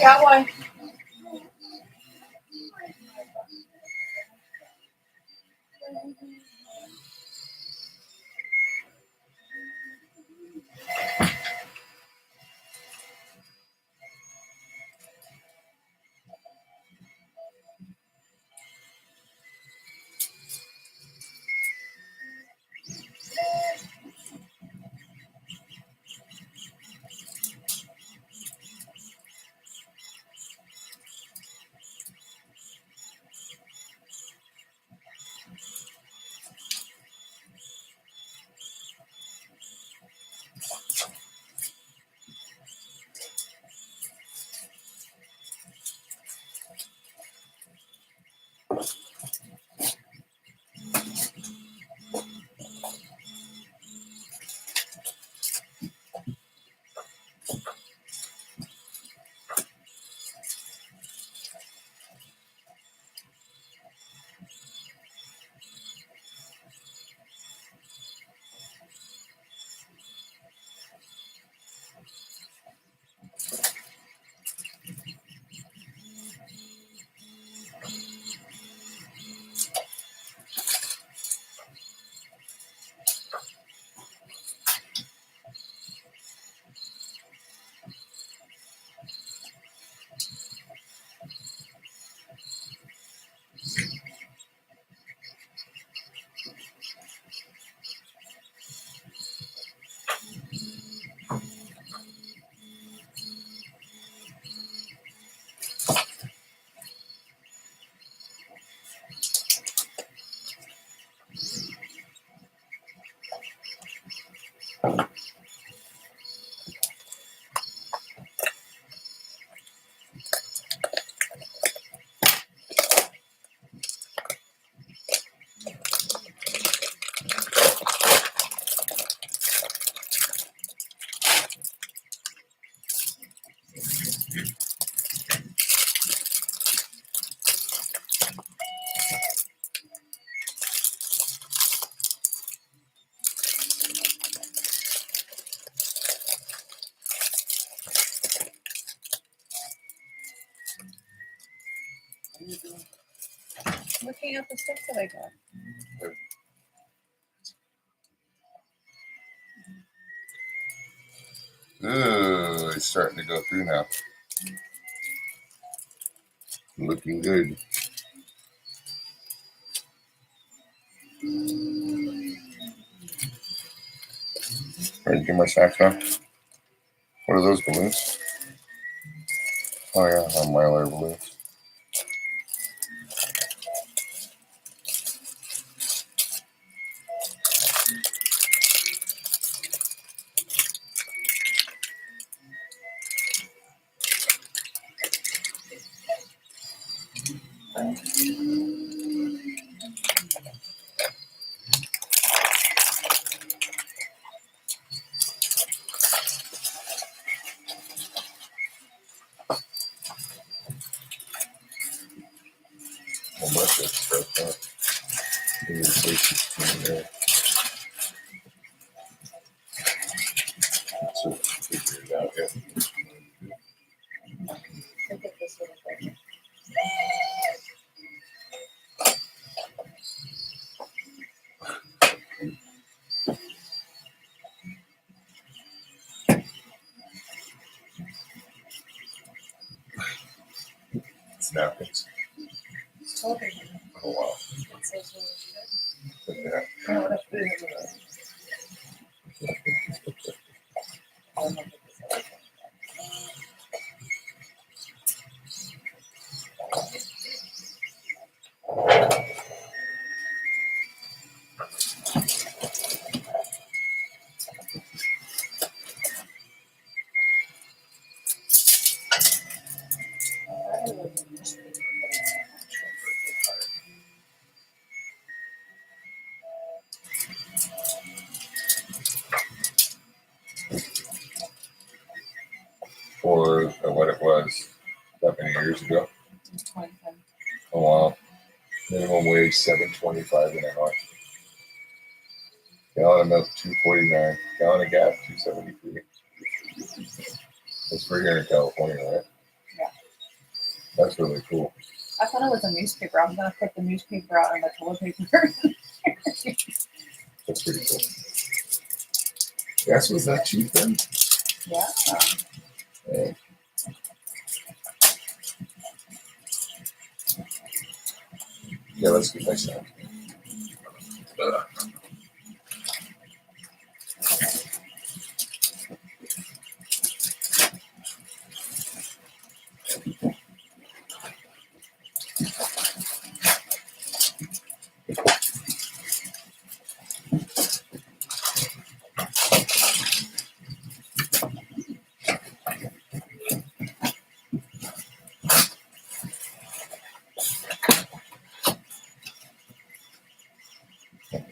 Got one. looking at the stuff that I got. Ooh, it's starting to go through now. Looking good. Ready to get my snacks now? What are those balloons? Oh yeah, Mylar balloons. How much of stuff, huh? Maybe the places in there. So figure it out, yeah. Look at this little thing. It's napkins. It's totally. Oh wow. It says really good. Yeah. Oh, what if it is? I don't know if it's like that. I don't know if it's newspaper, but it's an actual birthday card. Or what it was that many years ago. It's 2010. Oh wow. Minimum wage $7.25 an hour. Gallon of milk $2.49. Gallon of gas $2.73. That's for here in California, right? Yeah. That's really cool. I thought it was a newspaper. I'm gonna put the newspaper out on the toilet paper. That's pretty cool. Gas was that cheap then? Yeah. Yeah. Yeah, let's get my snack.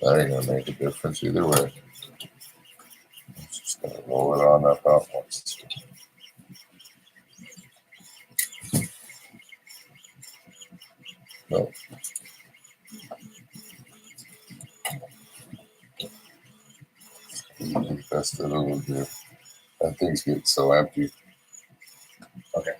That ain't gonna make a difference either way. I'm just gonna roll it on up out once. No. Best that it'll do. That thing's getting so empty. Okay.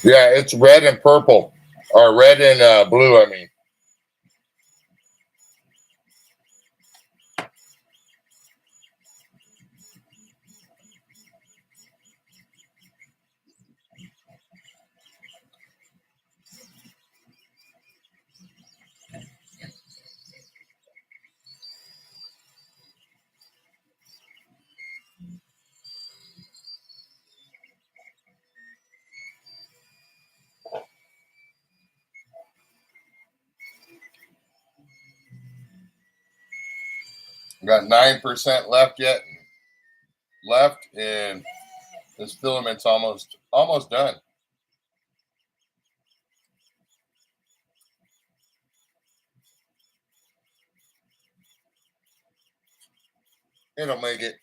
Yeah, it's red and purple, or red and blue. I mean, got 9% left yet. Left, and this filament's almost done. It'll make it.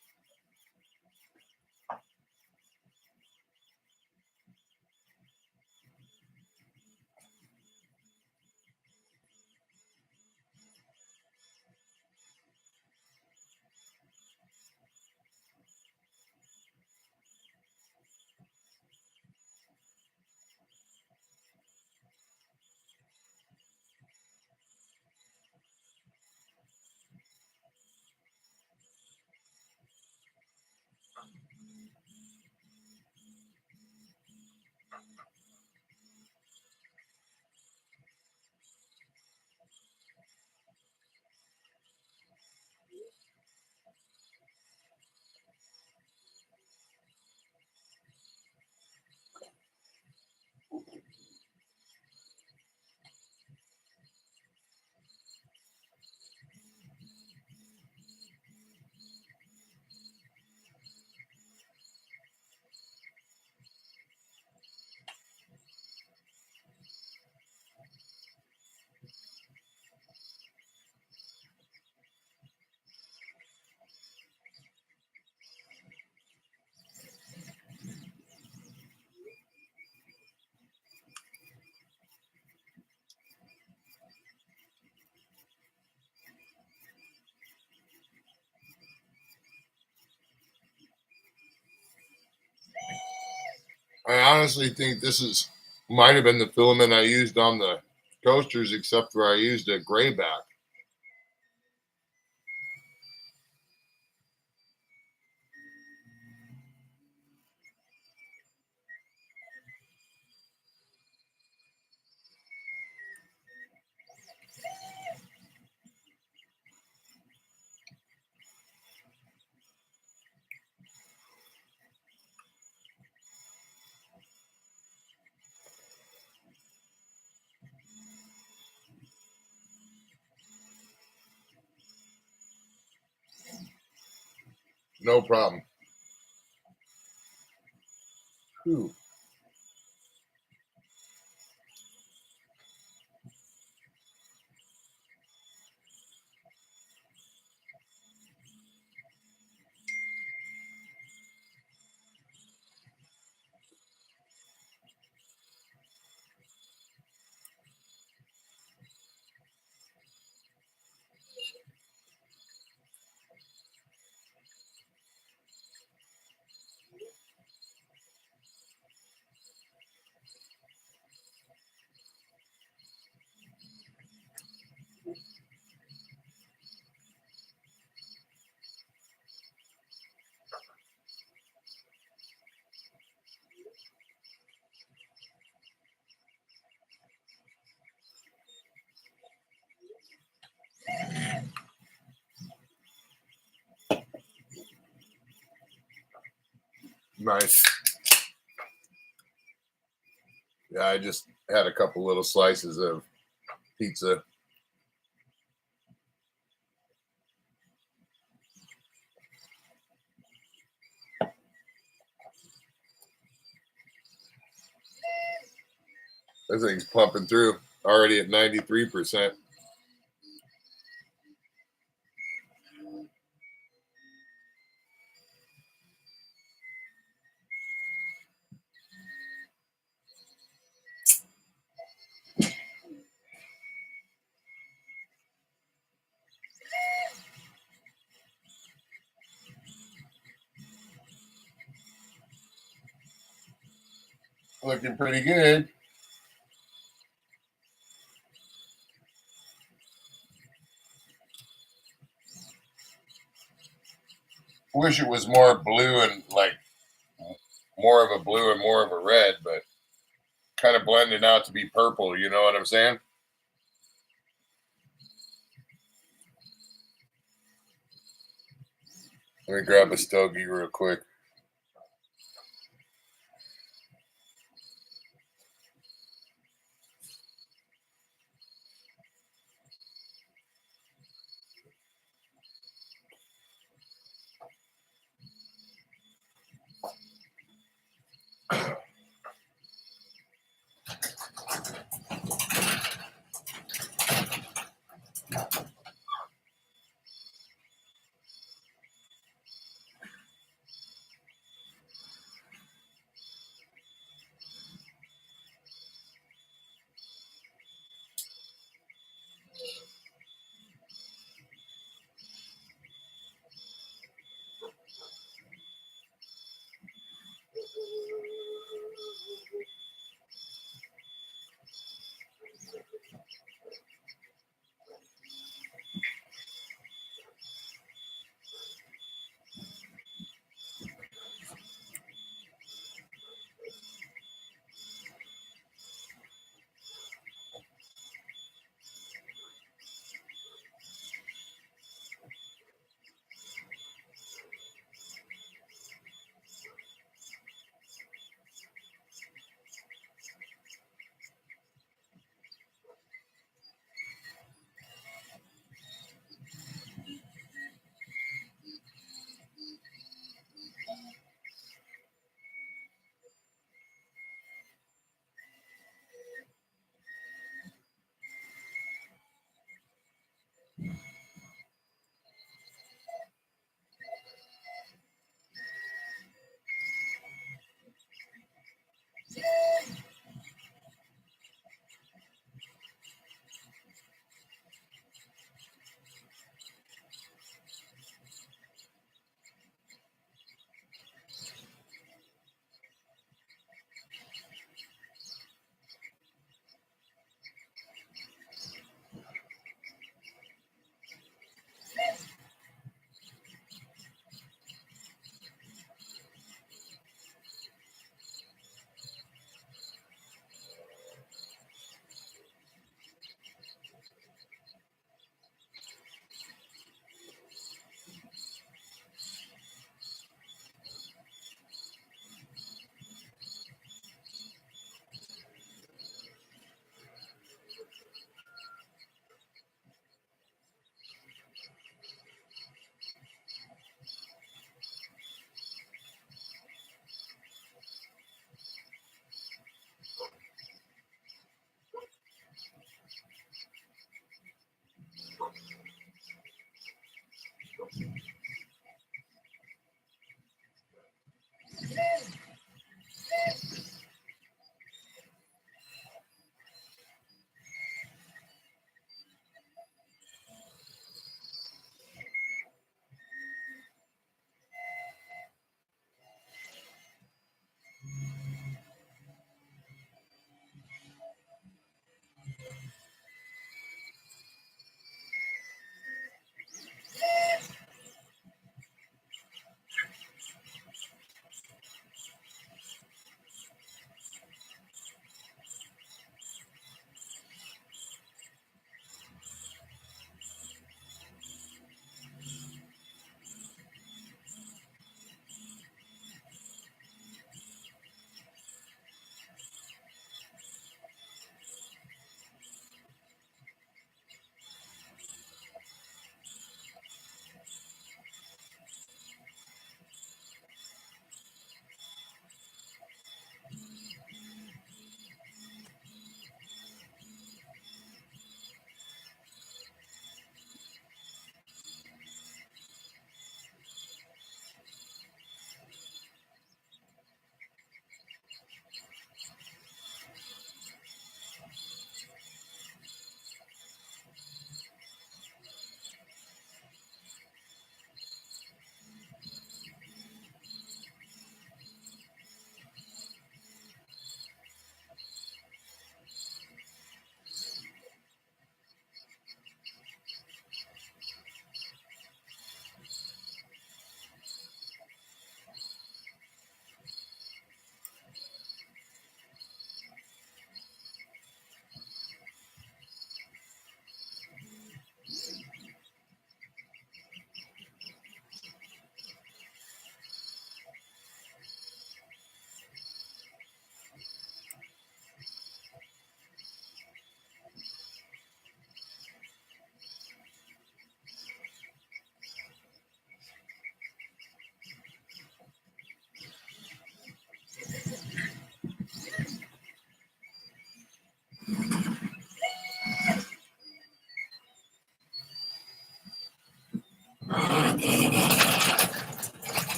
I honestly think this might have been the filament I used on the coasters, except for I used a gray back. No problem. Whew. Nice. Yeah, I just had a couple little slices of pizza. This thing's pumping through, already at 93%. Looking pretty good. Wish it was more blue and like more of a blue and more of a red, but kind of blending out to be purple. You know what I'm saying? Let me grab a stogie real quick.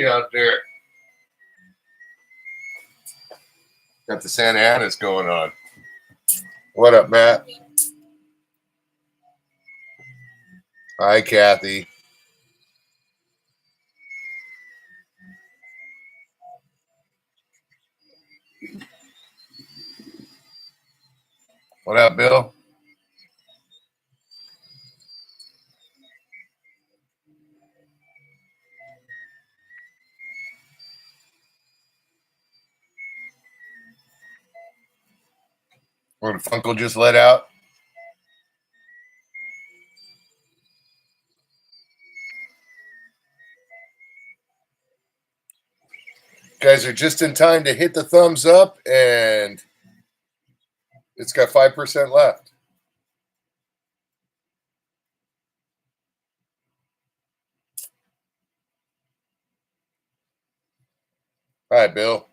sunny out there. Got the Santa Ana's going on. What up, Matt? Hi, Kathy. What up, Bill? Or the Funkle just let out? Guys are just in time to hit the thumbs up, and it's got 5% left. Hi, Bill.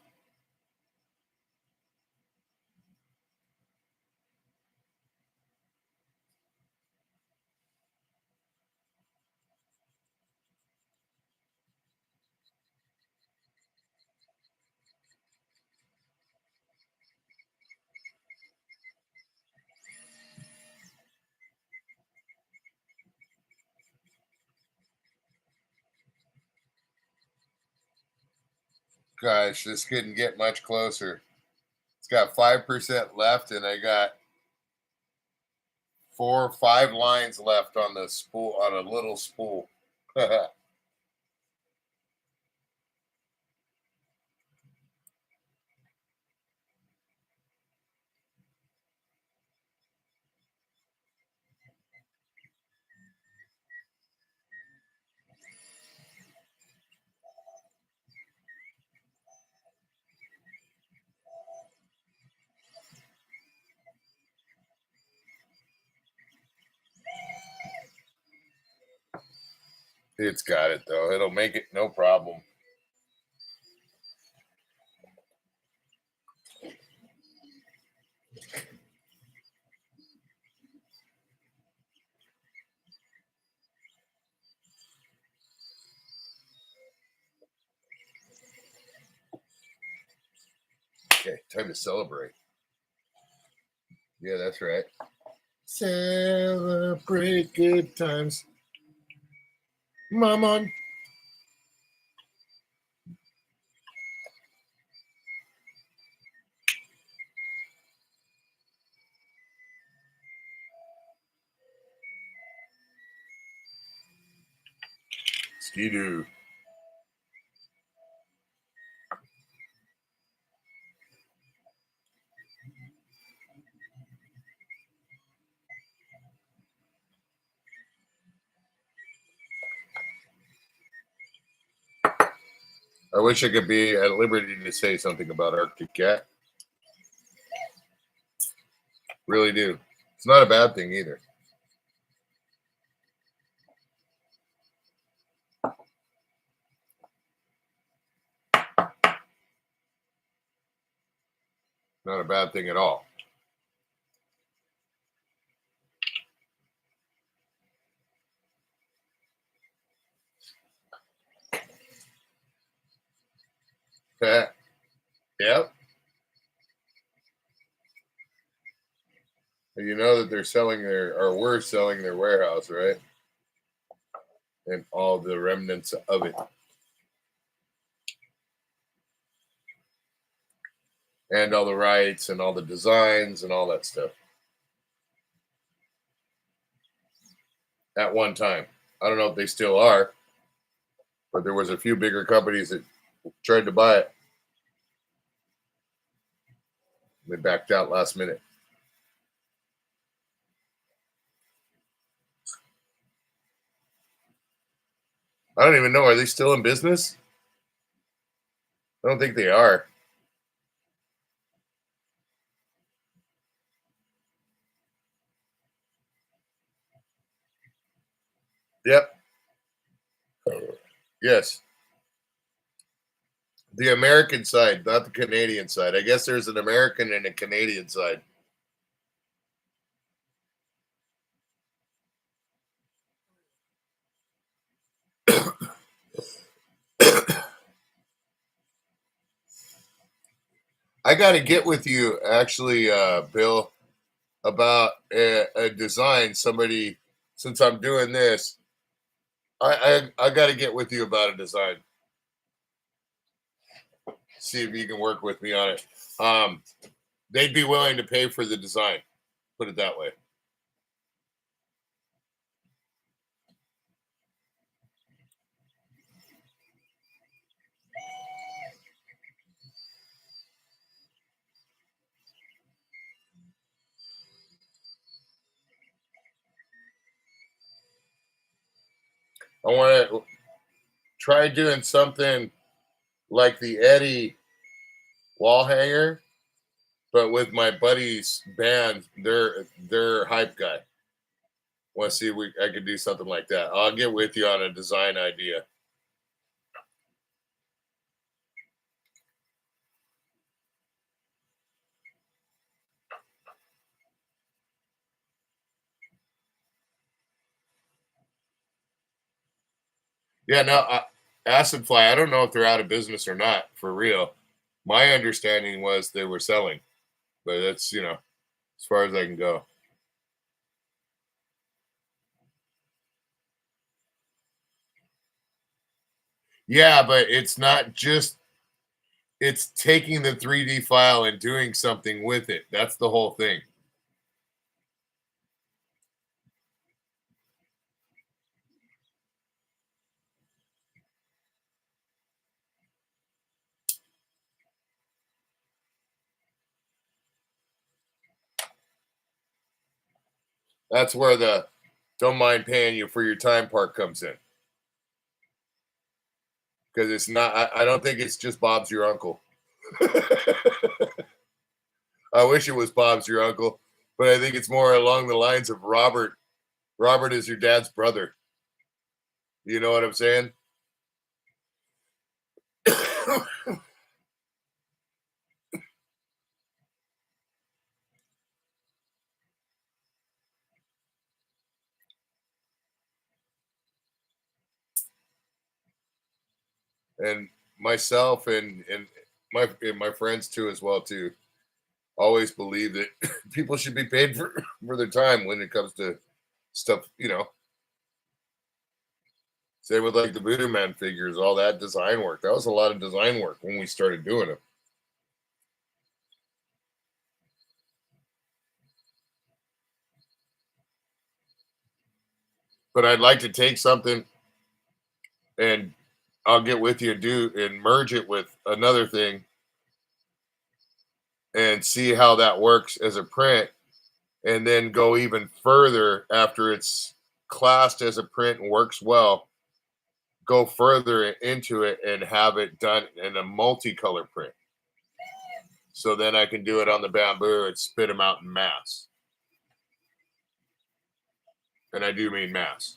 Gosh, this couldn't get much closer. It's got 5% left, and I got 4 or 5 lines left on the spool, on a little spool. It's got it, though. It'll make it no problem. Okay, time to celebrate. Yeah, that's right. Celebrate good times. Mom. Ski-Doo. I wish I could be at liberty to say something about Arctic Cat. Really do. It's not a bad thing either. Not a bad thing at all. Yep. You know that they're selling or we're selling their warehouse, right? And all the remnants of it. And all the rights and all the designs and all that stuff. At one time. I don't know if they still are, but there was a few bigger companies that tried to buy it. They backed out last minute. I don't even know. Are they still in business? I don't think they are. Yep. Yes. The American side, not the Canadian side. I guess there's an American and a Canadian side. I got to get with you, actually, Bill, about a design. Somebody, since I'm doing this, I got to get with you about a design. See if you can work with me on it. Um, they'd be willing to pay for the design. Put it that way. I want to try doing something like the Eddie wall hanger, but with my buddy's band. They're hype guy. Want to see if I could do something like that. I'll get with you on a design idea. Yeah, no, Acid Fly. I don't know if they're out of business or not. For real, my understanding was they were selling, but that's as far as I can go. Yeah, but it's not just it's taking the 3D file and doing something with it. That's the whole thing. That's where the don't mind paying you for your time part comes in. Because it's not, I don't think it's just Bob's your uncle. I wish it was Bob's your uncle, but I think it's more along the lines of Robert. Robert is your dad's brother. You know what I'm saying? And myself and my friends too as well too always believe that people should be paid for their time when it comes to stuff. Same with like the Voodoo Man figures, all that design work. That was a lot of design work when we started doing it. But I'd like to take something and I'll get with you and do and merge it with another thing and see how that works as a print, and then go even further after it's classed as a print and works well. Go further into it and have it done in a multicolor print. So then I can do it on the bamboo and spit them out in mass. And I do mean mass.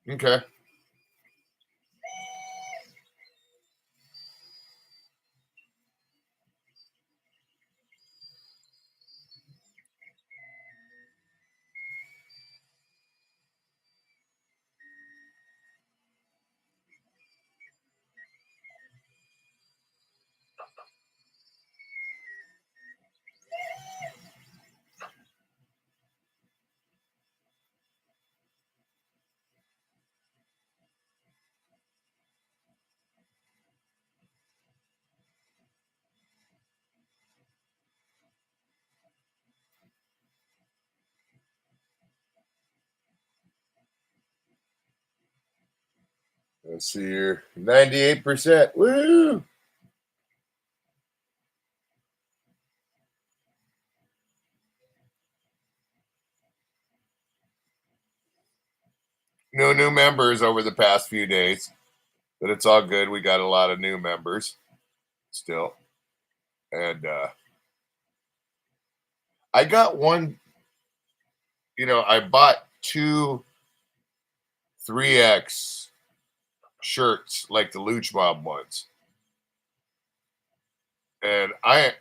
Okay. Let's see here. 98%. Woo! No new members over the past few days, but it's all good. We got a lot of new members still. And I got one, I bought two 3X shirts like the Luch Mob ones. And I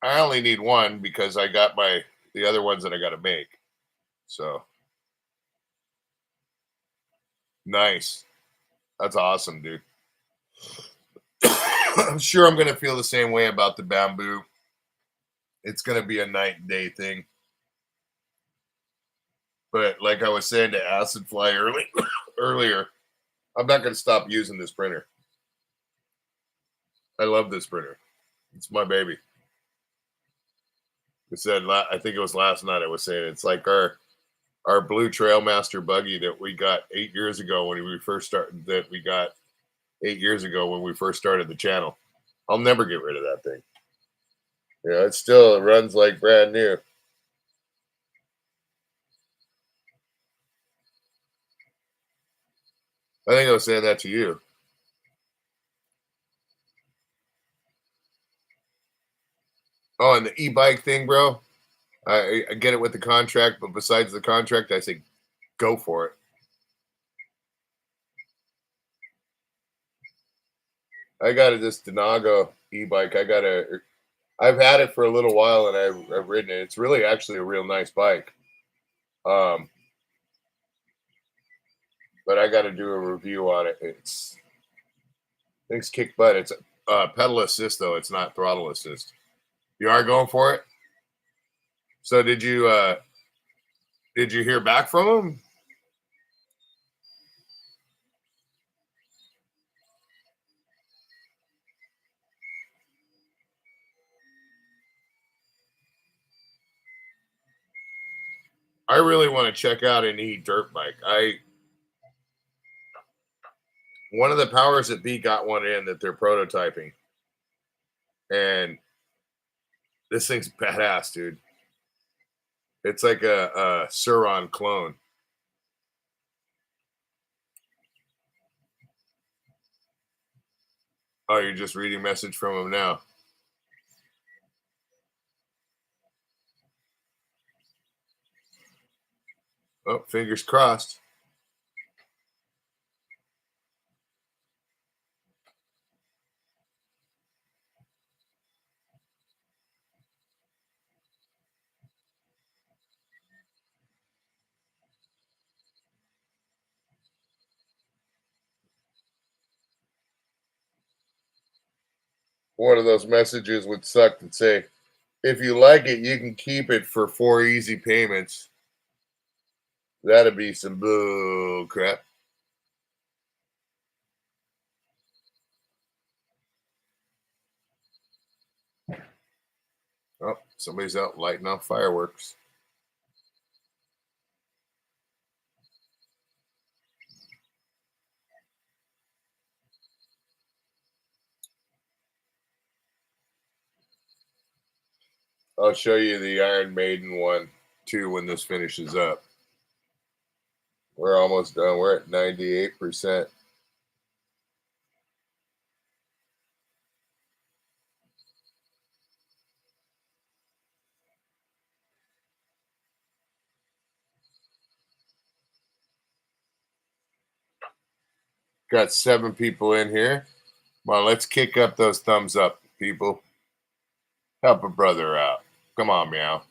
only need one because I got the other ones that I got to make. So nice. That's awesome, dude. I'm sure I'm going to feel the same way about the bamboo. It's going to be a night and day thing. But like I was saying to Acid Fly earlier, I'm not going to stop using this printer. I love this printer. It's my baby. I said, I think it was last night I was saying it's like our blue Trailmaster buggy that we got 8 years ago when we first started. That we got 8 years ago when we first started the channel. I'll never get rid of that thing. You know, it runs like brand new. I think I was saying that to you. Oh, and the e-bike thing, bro. I get it with the contract, but besides the contract, I say go for it. I got this Denago e-bike. I've had it for a little while and I've ridden it. It's really actually a real nice bike. But I got to do a review on it. Things kick butt. It's pedal assist though. It's not throttle assist. You are going for it. So did you hear back from him? I really want to check out an dirt bike. One of the powers that be got one in that they're prototyping, and this thing's badass, dude. It's like a Suron clone. Oh, you're just reading message from him now. Oh, fingers crossed. One of those messages would suck that say, if you like it, you can keep it for 4 easy payments. That'd be some bull crap. Oh, somebody's out lighting off fireworks. I'll show you the Iron Maiden one too when this finishes up. We're almost done. We're at 98%. Got 7 people in here. Well, let's kick up those thumbs up, people. Help a brother out. Come on, meow.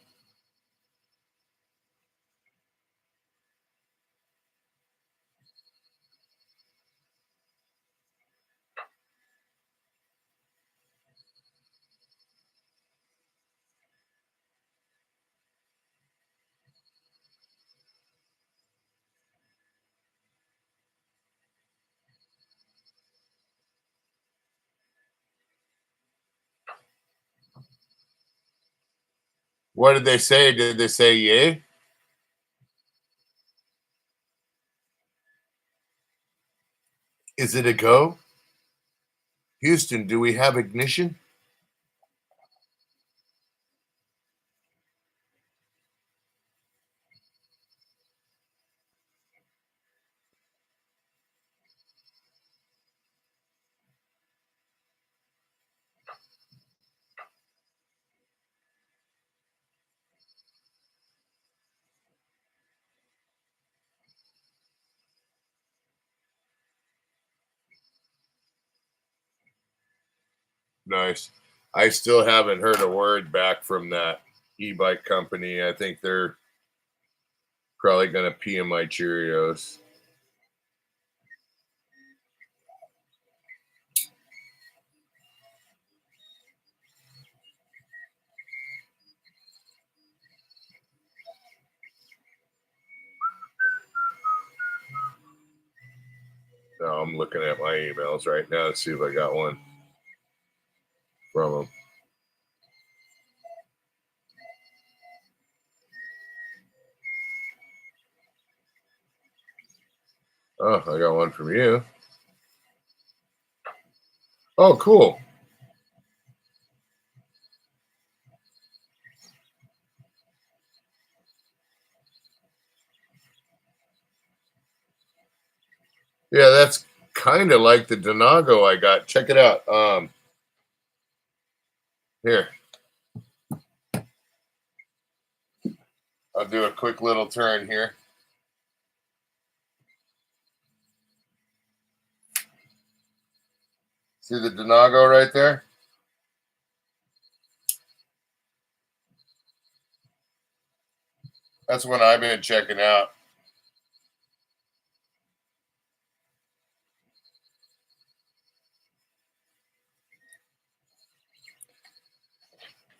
What did they say? Did they say yay? Is it a go? Houston, do we have ignition? Nice. I still haven't heard a word back from that e-bike company. I think they're probably going to pee in my Cheerios. I'm looking at my emails right now to see if I got one from him. Oh, I got one from you. Oh, cool. Yeah, that's kind of like the Donago I got. Check it out. Here. I'll do a quick little turn here. See the Donago right there? That's one I've been checking out.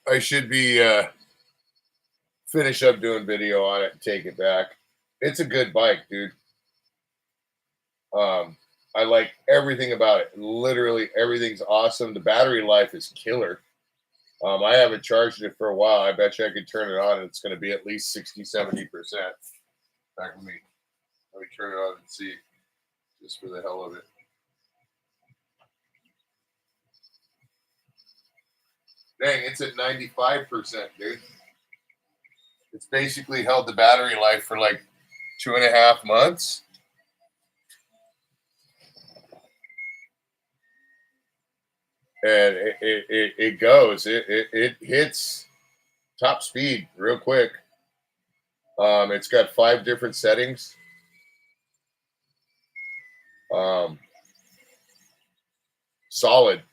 I should be finish up doing video on it and take it back. It's a good bike, dude. I like everything about it. Literally everything's awesome. The battery life is killer. I haven't charged it for a while. I bet you I could turn it on and it's going to be at least 60-70%. Back, let me turn it on and see, just for the hell of it. Dang, it's at 95%, dude. It's basically held the battery life for like 2.5 months. And it goes. It hits top speed real quick. It's got 5 different settings. Solid.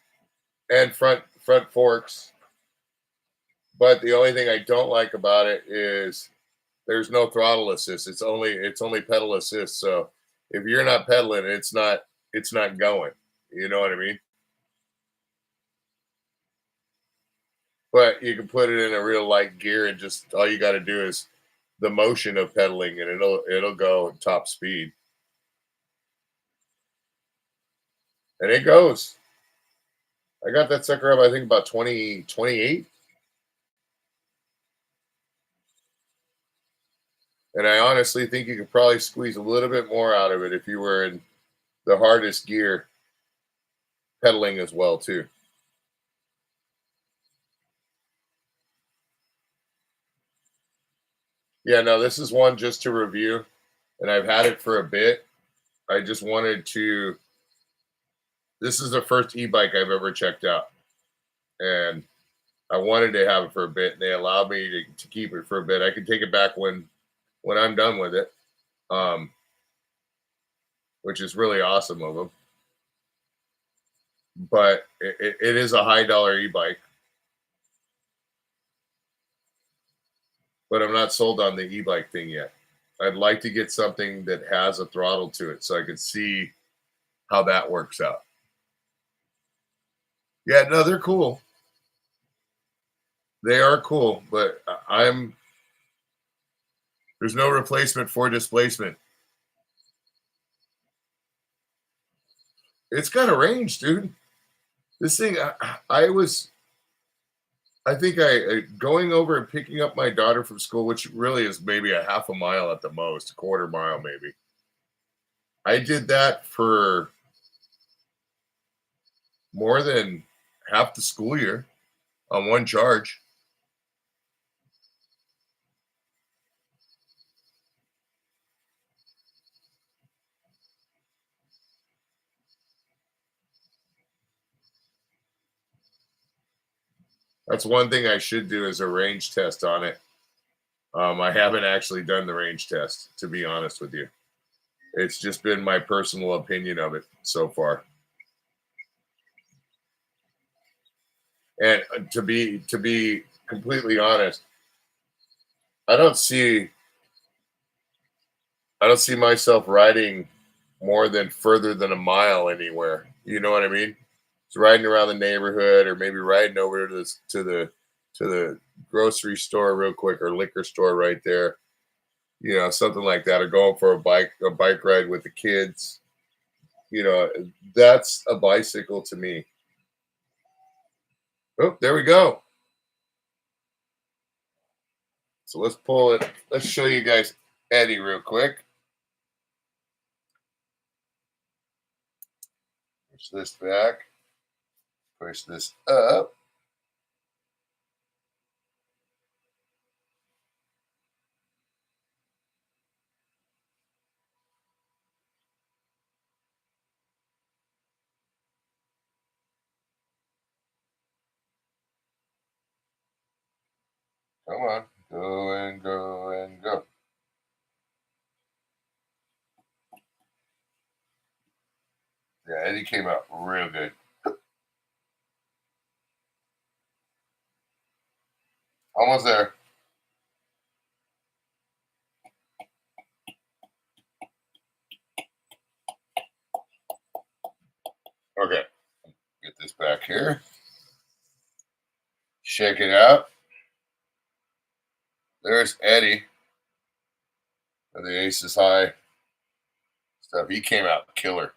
And front forks. But the only thing I don't like about it is there's no throttle assist. It's only pedal assist. So if you're not pedaling, it's not going. You know what I mean? But you can put it in a real light gear and just all you got to do is the motion of pedaling and it'll go top speed. And it goes. I got that sucker up, I think about 28. And I honestly think you could probably squeeze a little bit more out of it if you were in the hardest gear pedaling as well too. Yeah, no, this is one just to review, and I've had it for a bit. I just wanted to. This is the first e-bike I've ever checked out, and I wanted to have it for a bit, and they allowed me to keep it for a bit. I can take it back when I'm done with it, which is really awesome of them. But it is a high dollar e-bike, but I'm not sold on the e-bike thing yet. I'd like to get something that has a throttle to it so I could see how that works out. Yeah, no, they're cool. They are cool, but there's no replacement for displacement. It's got a range, dude. This thing, I think going over and picking up my daughter from school, which really is maybe a half a mile at the most, a quarter mile maybe. I did that for more than half the school year on one charge. That's one thing I should do is a range test on it. I haven't actually done the range test, to be honest with you. It's just been my personal opinion of it so far. And to be completely honest, I don't see myself riding more than further than a mile anywhere. You know what I mean? It's riding around the neighborhood, or maybe riding over to the grocery store real quick, or liquor store right there. You know, something like that, or going for a bike ride with the kids. You know, that's a bicycle to me. Oh, there we go. So let's pull it. Let's show you guys Eddie real quick. Push this back. Push this up. Come on. Go and go and go. Yeah, Eddie came out real good. Almost there. Okay. Get this back here. Check it out. There's Eddie. The Aces High stuff. He came out killer.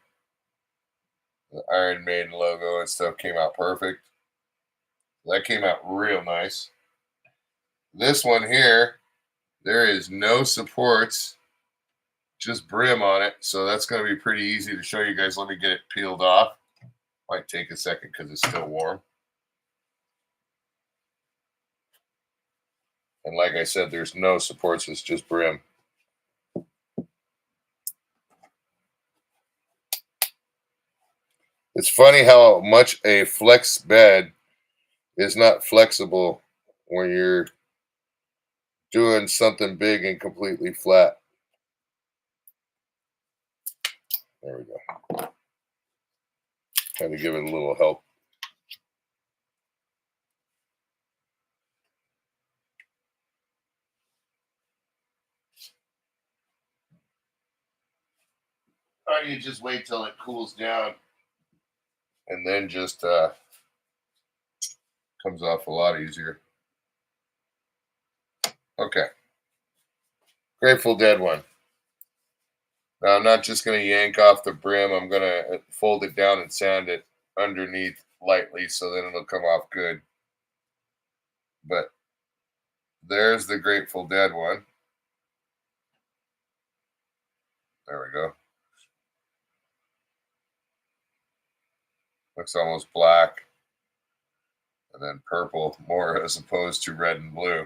The Iron Maiden logo and stuff came out perfect. That came out real nice. This one here, there is no supports, just brim on it. So that's going to be pretty easy to show you guys. Let me get it peeled off. Might take a second because it's still warm. And like I said, there's no supports. It's just brim. It's funny how much a flex bed is not flexible when you're doing something big and completely flat. There we go. Trying to give it a little help. Or you just wait till it cools down and then just comes off a lot easier. Okay. Grateful Dead one. Now I'm not just going to yank off the brim. I'm going to fold it down and sand it underneath lightly so then it'll come off good. But there's the Grateful Dead one. There we go. Looks almost black. And then purple more as opposed to red and blue.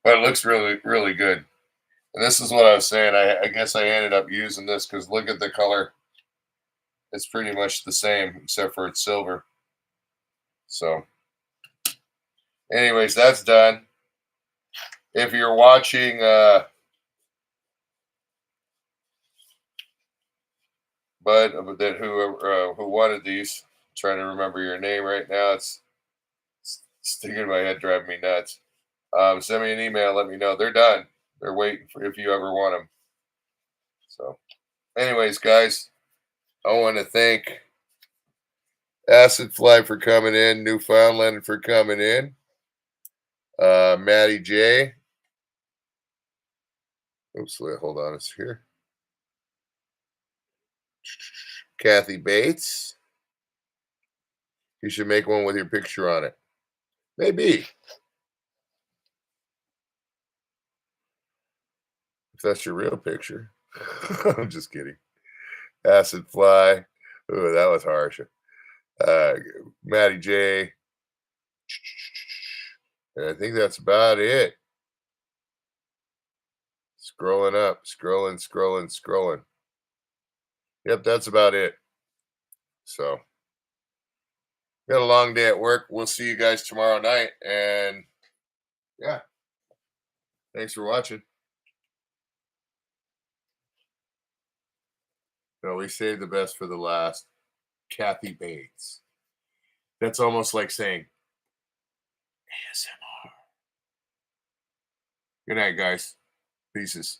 But it looks really, really good. And this is what I was saying. I guess I ended up using this because look at the color. It's pretty much the same except for it's silver. So anyways, that's done. If you're watching Bud, that who wanted these, I'm trying to remember your name right now. It's sticking in my head, driving me nuts. Send me an email. Let me know. They're done. They're waiting for if you ever want them. So anyways, guys, I want to thank Acid Fly for coming in, Newfoundland for coming in, Maddie J. Oops, wait, hold on, it's here. Kathy Bates. You should make one with your picture on it. Maybe. If that's your real picture. I'm just kidding. Acid Fly. Oh, that was harsh. Maddie J. And I think that's about it. Scrolling up, scrolling. Yep, that's about it. So, got a long day at work. We'll see you guys tomorrow night. And yeah, thanks for watching. No, we saved the best for the last. Kathy Bates. That's almost like saying ASMR. Good night, guys. Pieces.